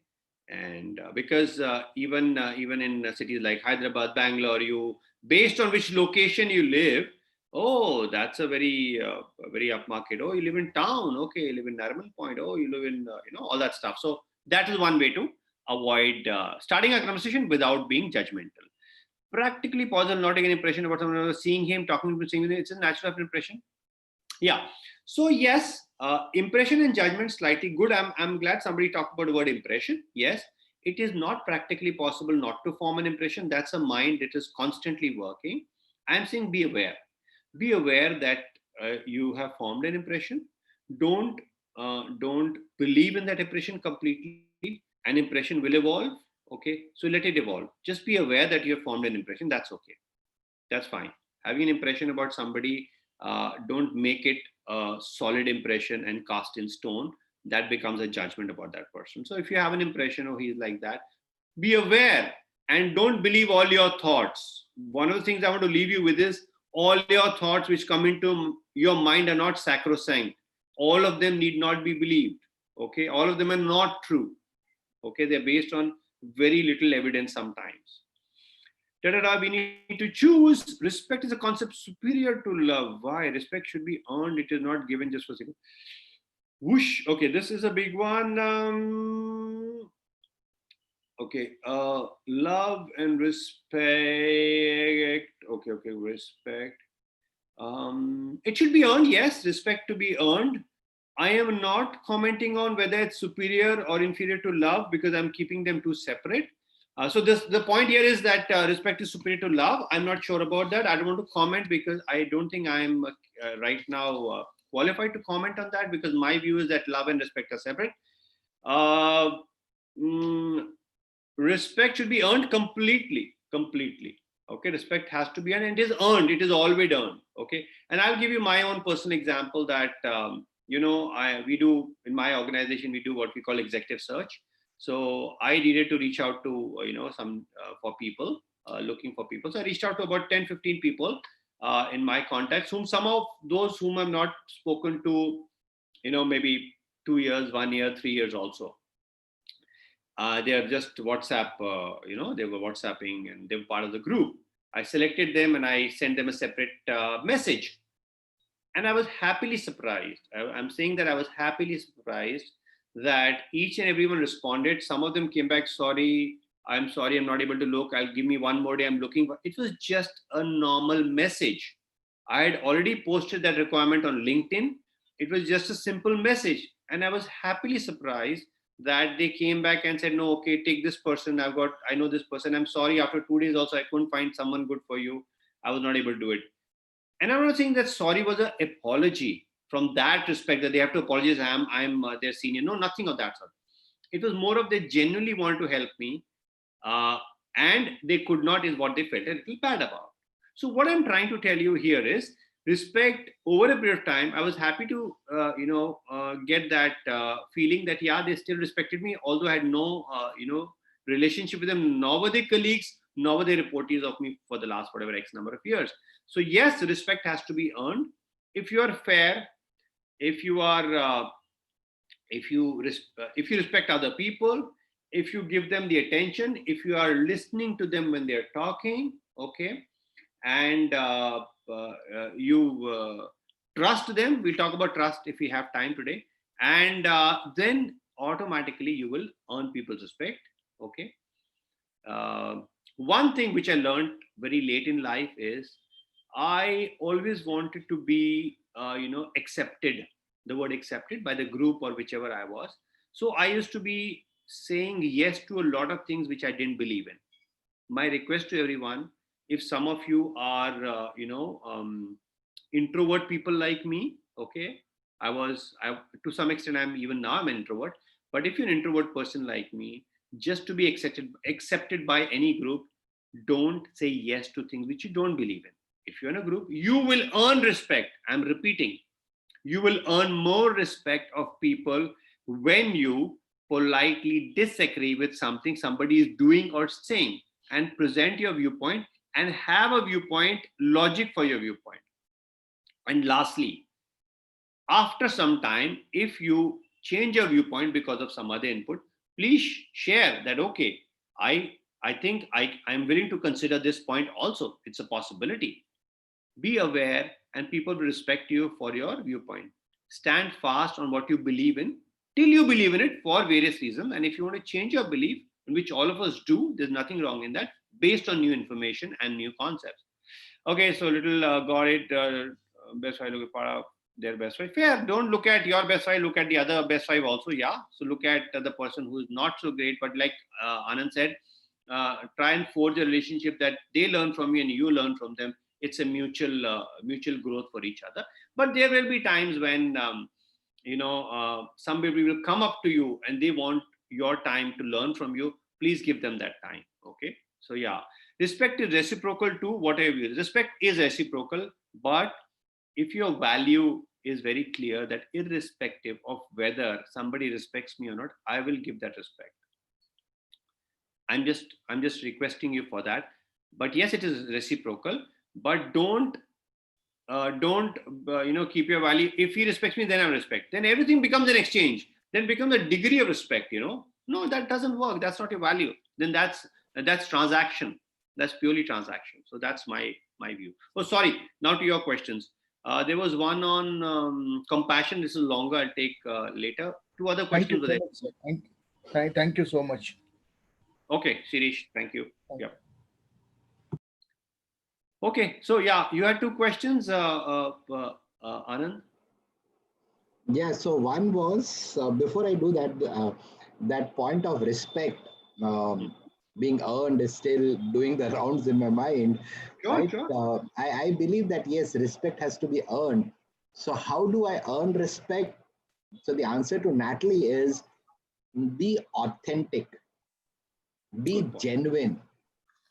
And because even in cities like Hyderabad, Bangalore, you, based on which location you live, oh, that's a very upmarket, oh, you live in town, okay, you live in Nariman Point, oh, you live in all that stuff. So That is one way to avoid starting a conversation without being judgmental. Practically pause and not take an impression about someone else, seeing him, talking to him, it's a natural impression. Yeah. So yes, impression and judgment slightly good. I'm glad somebody talked about the word impression. Yes, it is not practically possible not to form an impression. That's a mind that is constantly working. I'm saying be aware. Be aware that you have formed an impression. Don't believe in that impression completely. An impression will evolve. Okay, so let it evolve. Just be aware that you have formed an impression. That's okay. That's fine. Having an impression about somebody, don't make it a solid impression and cast in stone. That becomes a judgment about that person. So if you have an impression, oh, he's like that, be aware and don't believe all your thoughts. One of the things I want to leave you with is all your thoughts which come into your mind are not sacrosanct. All of them need not be believed. Okay, all of them are not true. Okay, they're based on very little evidence sometimes. We need to choose. Respect is a concept superior to love. Why? Respect should be earned. It is not given just for second. Whoosh. Okay, this is a big one. Okay, love and respect. Okay, respect. It should be earned. Yes, respect to be earned. I am not commenting on whether it's superior or inferior to love because I'm keeping them two separate. So the point here is that respect is superior to love. I'm not sure about that. I don't want to comment because I don't think I'm right now qualified to comment on that because my view is that love and respect are separate. Uh, mm, Respect should be earned completely. Okay, respect has to be earned and it is earned. It is always earned. Okay, and I'll give you my own personal example that we do in my organization, we do what we call executive search. So I needed to reach out to some for people looking for people. So I reached out to about 10-15 people in my contacts, whom some of those whom I've not spoken to, maybe 2 years, 1 year, 3 years also. They are just WhatsApp, they were WhatsApping and they were part of the group. I selected them and I sent them a separate message. And I was happily surprised. I'm saying that I was happily surprised that each and everyone responded. Some of them came back, sorry, I'm not able to look. I'll give me one more day. I'm looking for. It was just a normal message. I had already posted that requirement on LinkedIn. It was just a simple message. And I was happily surprised that they came back and said, no, okay, take this person. I know this person. I'm sorry. After 2 days also, I couldn't find someone good for you. I was not able to do it. And I'm not saying that sorry was an apology from that respect that they have to apologize. I'm their senior. No, nothing of that sort. It was more of they genuinely want to help me, and they could not is what they felt a little bad about. So what I'm trying to tell you here is respect over a period of time. I was happy to get that feeling that yeah, they still respected me, although I had no relationship with them, nor were they colleagues, nor were they reportees of me for the last whatever X number of years. So yes, respect has to be earned. If you are fair, if you are if you respect other people, if you give them the attention, if you are listening to them when they're talking, okay, and you trust them. We'll talk about trust if we have time today, and then automatically you will earn people's respect. Okay. One thing which I learned very late in life is I always wanted to be accepted, the word accepted, by the group or whichever I was. So I used to be saying yes to a lot of things which I didn't believe in. My request to everyone, if some of you are introvert people like me, okay, to some extent I'm an introvert, but if you're an introvert person like me, just to be accepted by any group, don't say yes to things which you don't believe in. If you're in a group, you will earn respect. I'm repeating, you will earn more respect of people when you politely disagree with something somebody is doing or saying, and present your viewpoint and have a viewpoint logic for your viewpoint. And lastly, after some time, if you change your viewpoint because of some other input, please share that, okay, I think I'm willing to consider this point also. It's a possibility. Be aware and people will respect you for your viewpoint. Stand fast on what you believe in. till you believe in it for various reasons. And if you want to change your belief, which all of us do, there's nothing wrong in that, based on new information and new concepts. Okay, so little got it. Best five, look at their best five. Fair. Don't look at your best five. Look at the other best five also. Yeah. So look at the person who is not so great, but like Anand said, try and forge a relationship that they learn from you and you learn from them. It's a mutual growth for each other. But there will be times when somebody will come up to you and they want your time to learn from you. Please give them that time. Okay. So yeah, respect is reciprocal too. Whatever you respect is reciprocal, but if your value is very clear that irrespective of whether somebody respects me or not, I will give that respect. I'm just requesting you for that. But yes, it is reciprocal. But don't keep your value. If he respects me, then I respect. Then everything becomes an exchange. Then becomes a degree of respect. No, that doesn't work. That's not your value. Then that's transaction. That's purely transaction. So that's my view. Oh, sorry. Now to your questions. There was one on compassion. This is longer. I'll take later. Two other Thank you questions were so there. much, sir. Thank you so much. Okay, Sirish. Thank you. Yeah. Okay, so yeah, you had two questions, Anand. Yeah, so one was before I do that, that point of respect being earned is still doing the rounds in my mind, Sure, right? sure. I believe that yes, respect has to be earned. So, how do I earn respect? So, the answer to Natalie is be authentic, be Good point. genuine,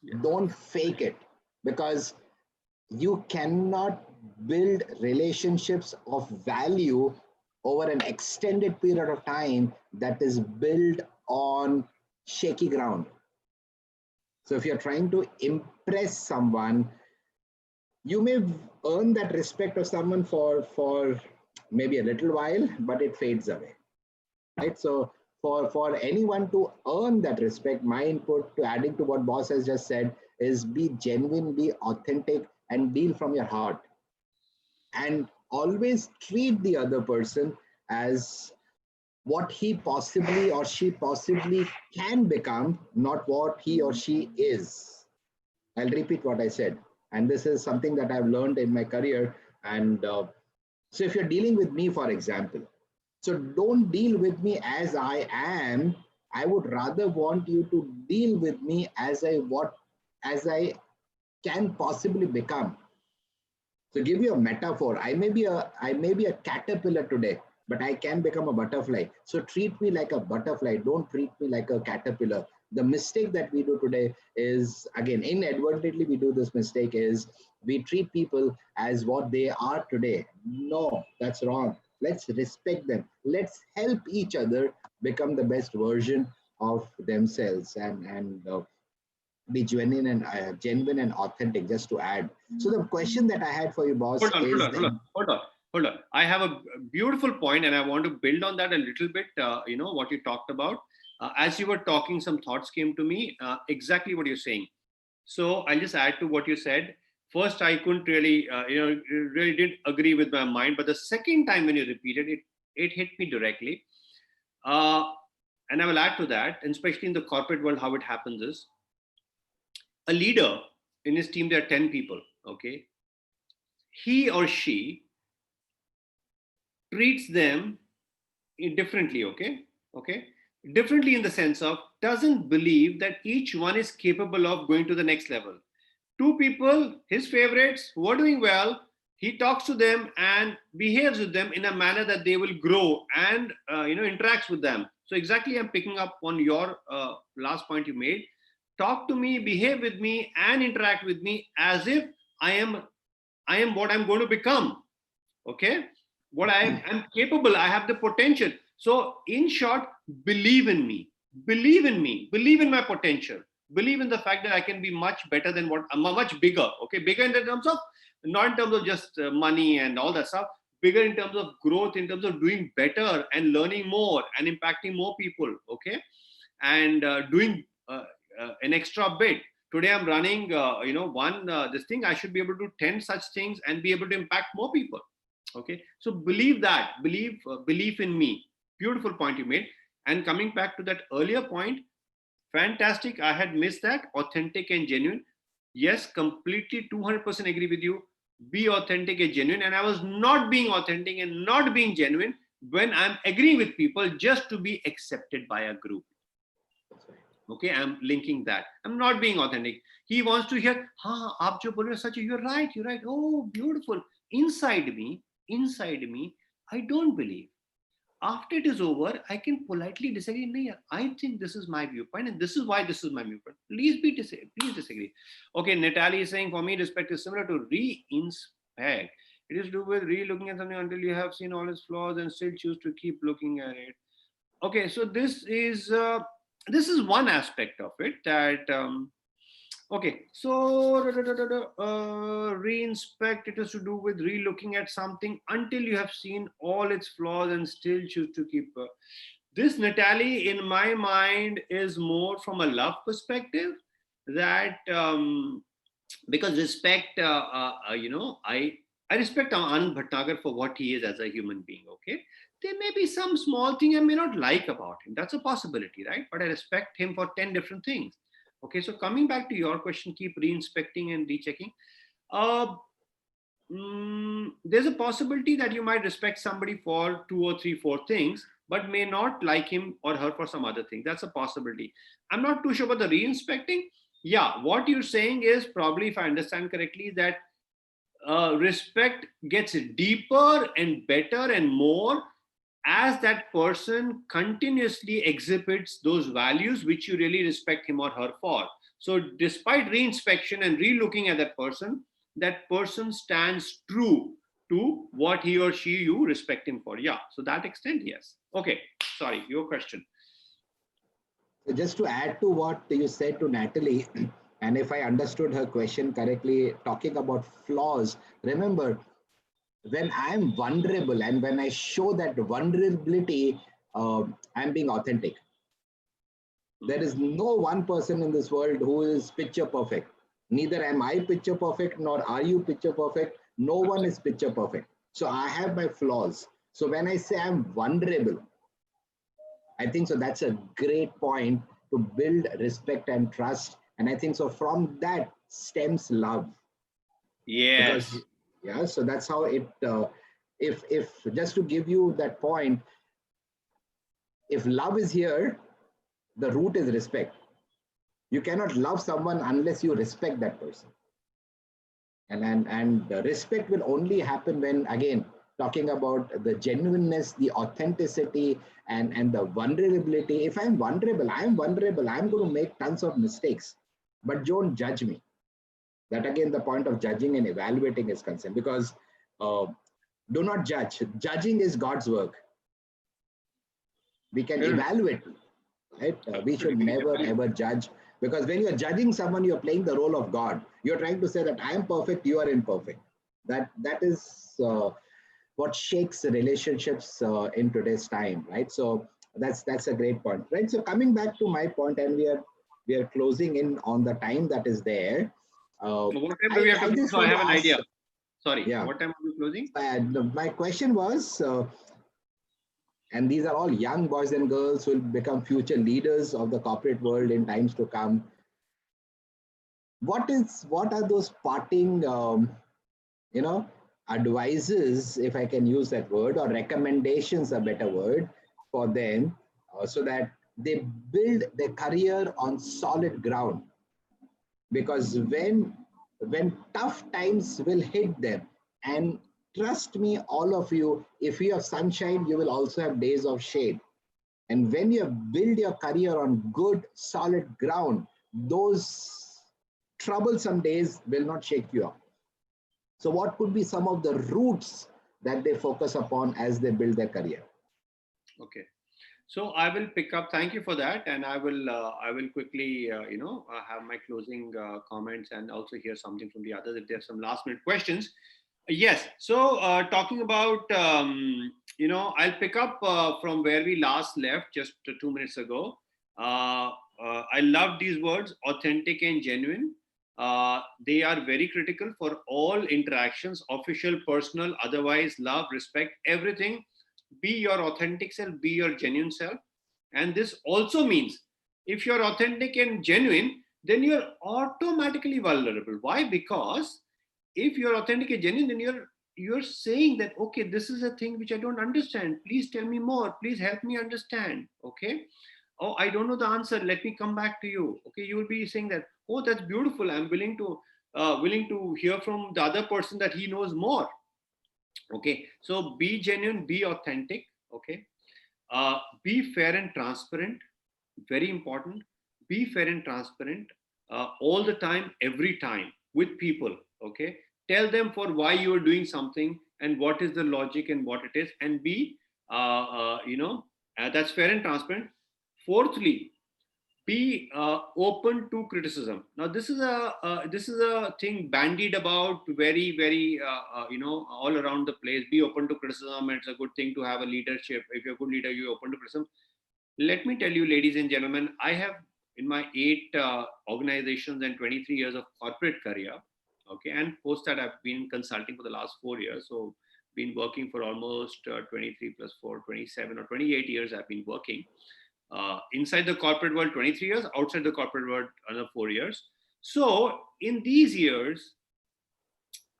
Yeah. don't fake it, because you cannot build relationships of value over an extended period of time that is built on shaky ground. So if you're trying to impress someone, you may earn that respect of someone for maybe a little while, but it fades away, right? So for anyone to earn that respect, my input to adding to what boss has just said is be genuine, be authentic, and deal from your heart, and always treat the other person as what he possibly or she possibly can become, not what he or she is. I'll repeat what I said. And this is something that I've learned in my career. And so if you're dealing with me, for example, so don't deal with me as I am. I would rather want you to deal with me as I can possibly become. So give you a metaphor. I may be a caterpillar today, but I can become a butterfly. So treat me like a butterfly. Don't treat me like a caterpillar. The mistake that we do today is, again, inadvertently we do this mistake, is we treat people as what they are today. No, that's wrong. Let's respect them. Let's help each other become the best version of themselves, and be genuine and authentic. Just to add, so the question that I had for you, boss, Hold on, hold is on, hold on, hold on, hold on. I have a beautiful point, and I want to build on that a little bit. What you talked about. As you were talking, some thoughts came to me. Exactly what you're saying. So I'll just add to what you said. First, I couldn't really, really didn't agree with my mind. But the second time when you repeated it, it hit me directly. Uh, and I will add to that, and especially in the corporate world, how it happens is a leader in his team, there are 10 people. Okay. He or she treats them differently. Okay, differently in the sense of doesn't believe that each one is capable of going to the next level. Two people, his favorites, who are doing well, he talks to them and behaves with them in a manner that they will grow and interacts with them. So exactly, I'm picking up on your last point you made. Talk to me, behave with me, and interact with me as if i am I am what I'm going to become. Okay, what I am capable, I have the potential. So in short, believe in me, believe in my potential, believe in the fact that I can be much better than what I'm, much bigger. Okay, bigger in the terms of, not in terms of just money and all that stuff, bigger in terms of growth, in terms of doing better and learning more and impacting more people. Okay, and doing an extra bit. Today I'm running one this thing, I should be able to do 10 such things and be able to impact more people. Okay, so believe that, believe in me. Beautiful point you made. And coming back to that earlier point, fantastic. I had missed that. Authentic and genuine. Yes, completely 200% agree with you. Be authentic and genuine. And I was not being authentic and not being genuine when I'm agreeing with people just to be accepted by a group. Okay, I'm linking that. I'm not being authentic. He wants to hear, ha, aap jo bol rahe ho, sach hai, you're right, you're right. Oh, beautiful. Inside me, I don't believe. After it is over, I can politely disagree. No, I think this is my viewpoint, and this is why this is my viewpoint. Please disagree. Okay, Natalie is saying, for me, respect is similar to re-inspect. It is to do with re-looking at something until you have seen all its flaws and still choose to keep looking at it. Okay, so this is one aspect of it that okay, so re-inspect, it has to do with re-looking at something until you have seen all its flaws and still choose to keep. This, Natalie, in my mind, is more from a love perspective. That because respect, I respect Anand Bhatnagar for what he is as a human being. Okay, there may be some small thing I may not like about him. That's a possibility, right? But I respect him for 10 different things. Okay, so coming back to your question, keep re-inspecting and rechecking. Uh, there's a possibility that you might respect somebody for 2 or 3, 4 things, but may not like him or her for some other thing. That's a possibility. I'm not too sure about the re-inspecting. Yeah, what you're saying is probably, if I understand correctly, that respect gets deeper and better and more as that person continuously exhibits those values which you really respect him or her for. So despite reinspection and re-looking at that person stands true to what he or she you respect him for. Yeah, so that extent, yes. Okay, sorry, your question. So just to add to what you said to Natalie, and if I understood her question correctly, talking about flaws, remember, when I'm vulnerable and when I show that vulnerability, I'm being authentic. There is no one person in this world who is picture perfect. Neither am I picture perfect, nor are you picture perfect. No one is picture perfect. So I have my flaws. So when I say I'm vulnerable, I think so that's a great point to build respect and trust. And I think so from that stems love. Yes. Because yeah, so that's how it if just to give you that point, if love is here, the root is respect. You cannot love someone unless you respect that person. And respect will only happen when, again, talking about the genuineness, the authenticity, and the vulnerability. If I'm vulnerable, I'm going to make tons of mistakes, but don't judge me. That, again, the point of judging and evaluating is concerned, because do not judge. Judging is God's work. We can evaluate, right? We should never ever judge, because when you're judging someone, you're playing the role of God. You're trying to say that I am perfect, you are imperfect. That is what shakes the relationships in today's time, right? So that's a great point, right? So coming back to my point, and we are closing in on the time that is there. What time do we have to close? So I have an idea. Sorry. Yeah. What time are we closing? My question was, and these are all young boys and girls who will become future leaders of the corporate world in times to come. What are those parting, advices, if I can use that word, or recommendations, a better word, for them, so that they build their career on solid ground? Because when tough times will hit them, and trust me, all of you, if you have sunshine, you will also have days of shade. And when you build your career on good, solid ground, those troublesome days will not shake you up. So what could be some of the roots that they focus upon as they build their career? Okay. So I will pick up. Thank you for that, and I will quickly have my closing comments and also hear something from the others if there's some last minute questions. Yes. So talking about I'll pick up from where we last left just 2 minutes ago. I love these words, authentic and genuine. They are very critical for all interactions, official, personal, otherwise, love, respect, everything. be your authentic self, be your genuine self. And this also means if you're authentic and genuine, then you're automatically vulnerable. Why? Because if you're authentic and genuine, then you're saying that, okay, this is a thing which I don't understand. Please tell me more. Please help me understand. Okay. Oh, I don't know the answer. Let me come back to you. Okay. You will be saying that, oh, that's beautiful. I'm willing to hear from the other person that he knows more. Okay. So be genuine, be authentic. Okay. Be fair and transparent. Very important. Be fair and transparent all the time, every time with people. Okay. Tell them for why you are doing something and what is the logic and what it is, and be, that's fair and transparent. Fourthly, be open to criticism. Now this is a thing bandied about very very all around the place. Be open to criticism. It's a good thing to have a leadership. If you're a good leader, you're open to criticism. Let me tell you, ladies and gentlemen, I have in my 8 organizations and 23 years of corporate career, okay, and post that I've been consulting for the last 4 years. So been working for almost 23 plus 4, 27 or 28 years I've been working. Inside the corporate world, 23 years, outside the corporate world, another 4 years. So in these years,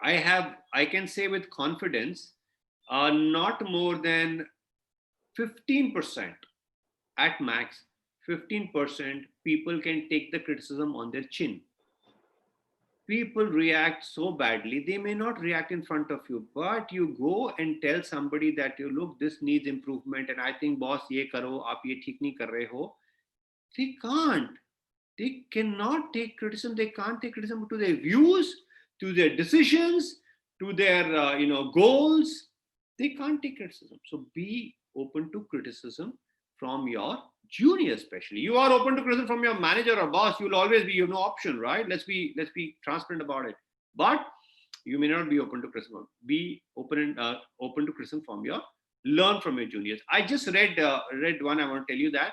I can say with confidence, not more than 15% at max, 15% people can take the criticism on their chin. People react so badly. They may not react in front of you, but you go and tell somebody that, you look, this needs improvement, and I think boss ye karo, aap ye theek nahi kar rahe ho. They can't. They cannot take criticism. They can't take criticism to their views, to their decisions, to their goals. They can't take criticism. So be open to criticism from your junior. Especially you are open to criticism from your manager or boss, you'll always be, you have no option, right? Let's be transparent about it. But you may not be open to criticism. Be open to criticism from your, learn from your juniors. I just read one. I want to tell you that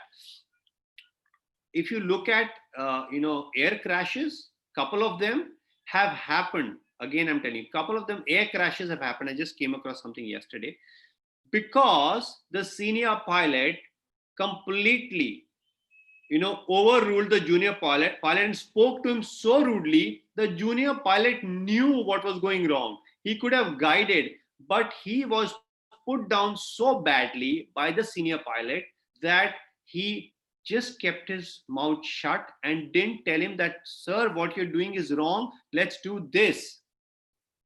if you look at air crashes, couple of them have happened. Again, I'm telling you, couple of them air crashes have happened. I just came across something yesterday because the senior pilot completely overruled the junior pilot and spoke to him so rudely. The junior pilot knew what was going wrong. He could have guided, but he was put down so badly by the senior pilot that he just kept his mouth shut and didn't tell him that, sir, what you're doing is wrong, let's do this.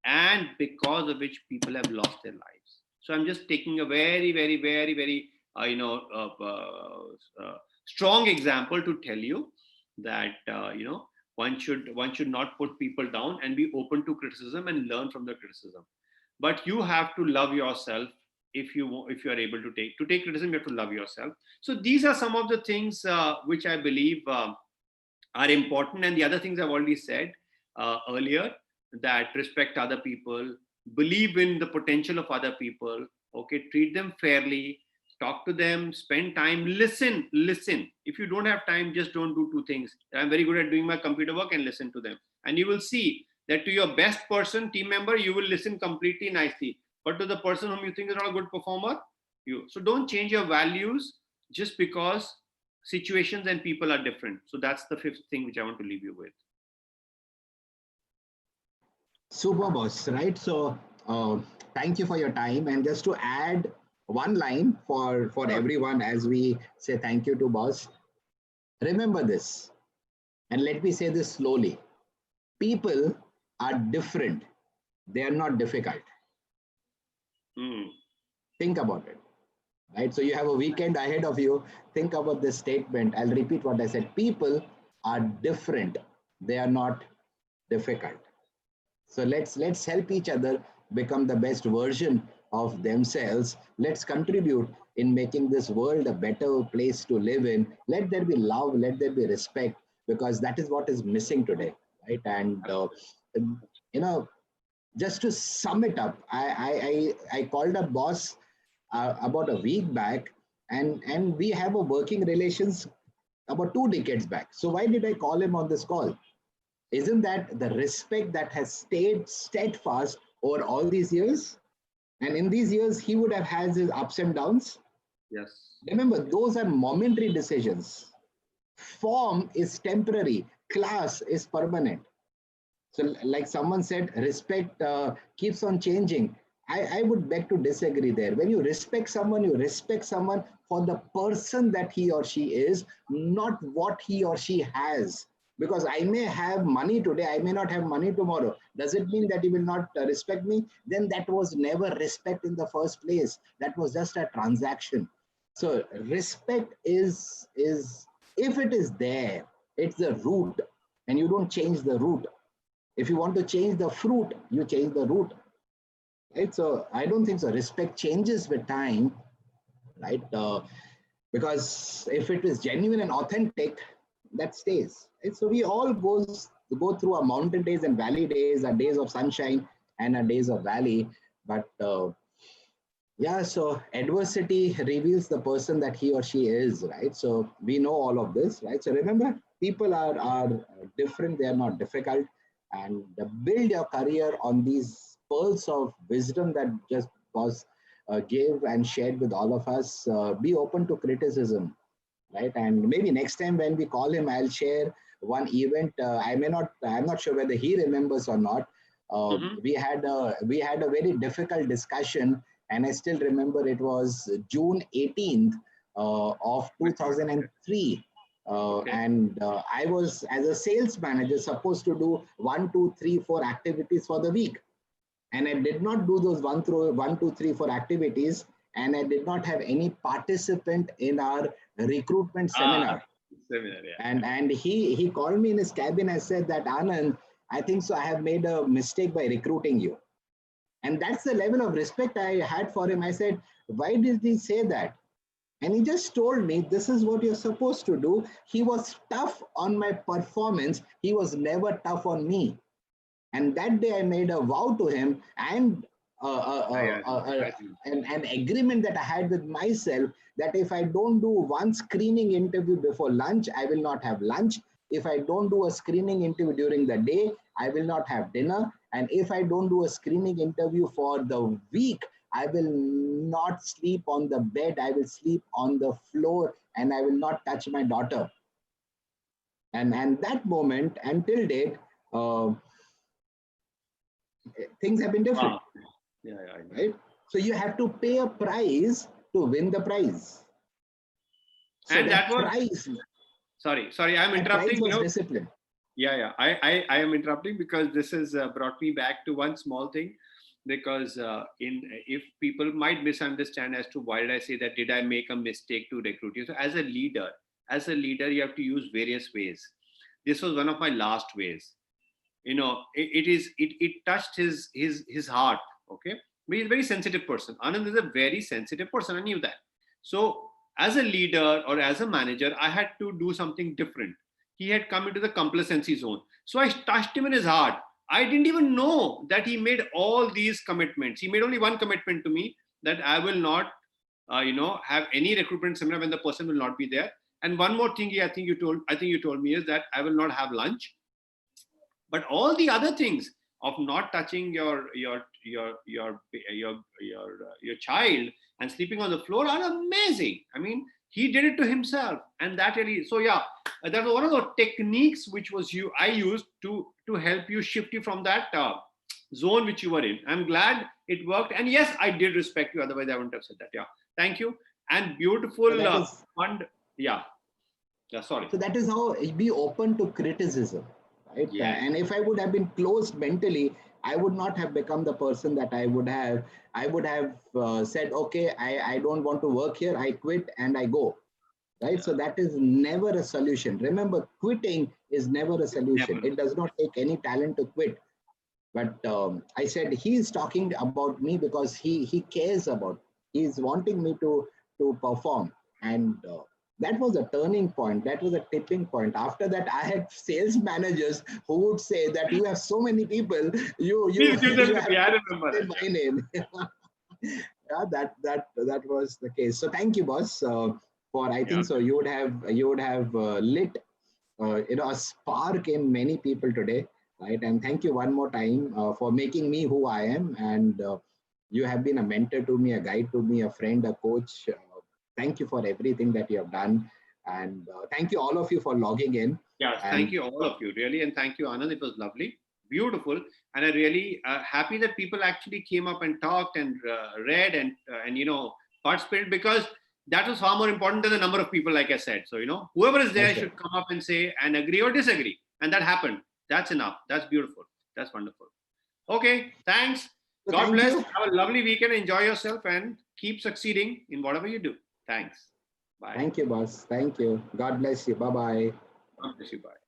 And because of which people have lost their lives. So I'm just taking a very very very very strong example to tell you that one should not put people down and be open to criticism and learn from the criticism. But you have to love yourself. If you are able to take criticism, you have to love yourself. So these are some of the things which I believe are important. And the other things I've already said earlier, that respect other people, believe in the potential of other people, okay, treat them fairly, talk to them, spend time, listen. If you don't have time, just don't do two things. I'm very good at doing my computer work and listen to them. And you will see that to your best person, team member, you will listen completely nicely. But to the person whom you think is not a good performer, so don't change your values just because situations and people are different. So that's the fifth thing which I want to leave you with. Super, boss, right? So thank you for your time. And just to add one line for everyone as we say thank you to boss, remember this, and let me say this slowly. People are different. They are not difficult. Think about it, right? So you have a weekend ahead of you. Think about this statement. I'll repeat what I said. People are different. They are not difficult. So let's help each other become the best version of themselves. Let's contribute in making this world a better place to live in. Let there be love, let there be respect, because that is what is missing today, right? And just to sum it up, I called a boss about a week back, and we have a working relations about 2 decades back. So why did I call him on this call? Isn't that the respect that has stayed steadfast over all these years? And in these years, he would have had his ups and downs. Yes. Remember, those are momentary decisions. Form is temporary, class is permanent. So, like someone said, respect keeps on changing. I would beg to disagree there. When you respect someone for the person that he or she is, not what he or she has. Because I may have money today, I may not have money tomorrow. Does it mean that you will not respect me? Then that was never respect in the first place. That was just a transaction. So respect is if it is there, it's the root, and you don't change the root. If you want to change the fruit, you change the root. Right? So I don't think so. Respect changes with time, right? Because if it is genuine and authentic, that stays. Right? So we all go through our mountain days and valley days, our days of sunshine and our days of valley. But yeah, so adversity reveals the person that he or she is, right? So we know all of this, right? So remember, people are different, they are not difficult. And build your career on these pearls of wisdom that just was gave and shared with all of us. Be open to criticism, right? And maybe next time when we call him, I'll share one event. I'm not sure whether he remembers or not. Mm-hmm. We had a very difficult discussion, and I still remember it was June 18th of 2003. Okay. And I was, as a sales manager, supposed to do 1, 2, 3, 4 activities for the week, and I did not do those 1, 2, 3, 4 activities, and I did not have any participant in our recruitment Ah, seminar. seminar. Yeah. And he called me in his cabin and said that, Anand, I think so I have made a mistake by recruiting you. And that's the level of respect I had for him. I said, why did he say that? And he just told me, this is what you're supposed to do. He was tough on my performance. He was never tough on me. And that day I made a vow to him, and Yeah. Exactly. an agreement that I had with myself, that if I don't do one screening interview before lunch, I will not have lunch. If I don't do a screening interview during the day, I will not have dinner. And if I don't do a screening interview for the week, I will not sleep on the bed. I will sleep on the floor, and I will not touch my daughter. And that moment until date, uh, things have been different, Wow. Yeah, I know. right? So you have to pay a price to win the prize. So And that was, sorry, I'm that prize interrupting. was discipline. Yeah. I am interrupting because this has brought me back to one small thing. Because in if people might misunderstand as to why did I say that, did I make a mistake to recruit you? So as a leader, you have to use various ways. This was one of my last ways. It touched his heart. Okay, he's a very sensitive person. Anand is a very sensitive person. I knew that. So as a leader or as a manager, I had to do something different. He had come into the complacency zone, so I touched him in his heart. I didn't even know that he made all these commitments. He made only one commitment to me, that I will not have any recruitment seminar when the person will not be there. And one more thing, I think you told me, is that I will not have lunch. But all the other things of not touching your child and sleeping on the floor are amazing. I mean, he did it to himself, and that really. So yeah, that was one of the techniques which was I used to help you shift you from that zone which you were in. I'm glad it worked, and yes, I did respect you. Otherwise, I wouldn't have said that. Yeah, thank you, and So beautiful that is fund. Yeah, yeah. Sorry. so that is how be open to criticism, right? Yes. And if I would have been closed mentally, I would not have become the person that I would have. I would have said, okay, I don't want to work here. I quit and I go. Right? So Yeah. that is never a solution. Remember, quitting is never a solution. Never. It does not take any talent to quit. But I said he is talking about me because he cares about. He's wanting me to perform, and that was a turning point. That was a tipping point. After that, I had sales managers who would say that you have so many people, you you Please give them you to have me. I to remember say that. my name. Yeah, that was the case. So thank you, boss. For I Yeah. think so you would have lit a spark in many people today, right? And thank you one more time for making me who I am. And You have been a mentor to me, a guide to me, a friend, a coach. Thank you for everything that you have done. And thank you all of you for logging in. Yeah, thank And you all of you, really, and thank you, Anand. It was lovely, beautiful, and I really happy that people actually came up and talked and read and participated, because that was far more important than the number of people, like I said. So whoever is there that's it. should come up and say and agree or disagree, and that happened. That's enough. That's beautiful. That's wonderful. Okay, thanks. So God thank bless. you. Have a lovely weekend. Enjoy yourself and keep succeeding in whatever you do. Thanks. Bye. Thank you, boss. Thank you. God bless you. Bye bye. God bless you. Bye.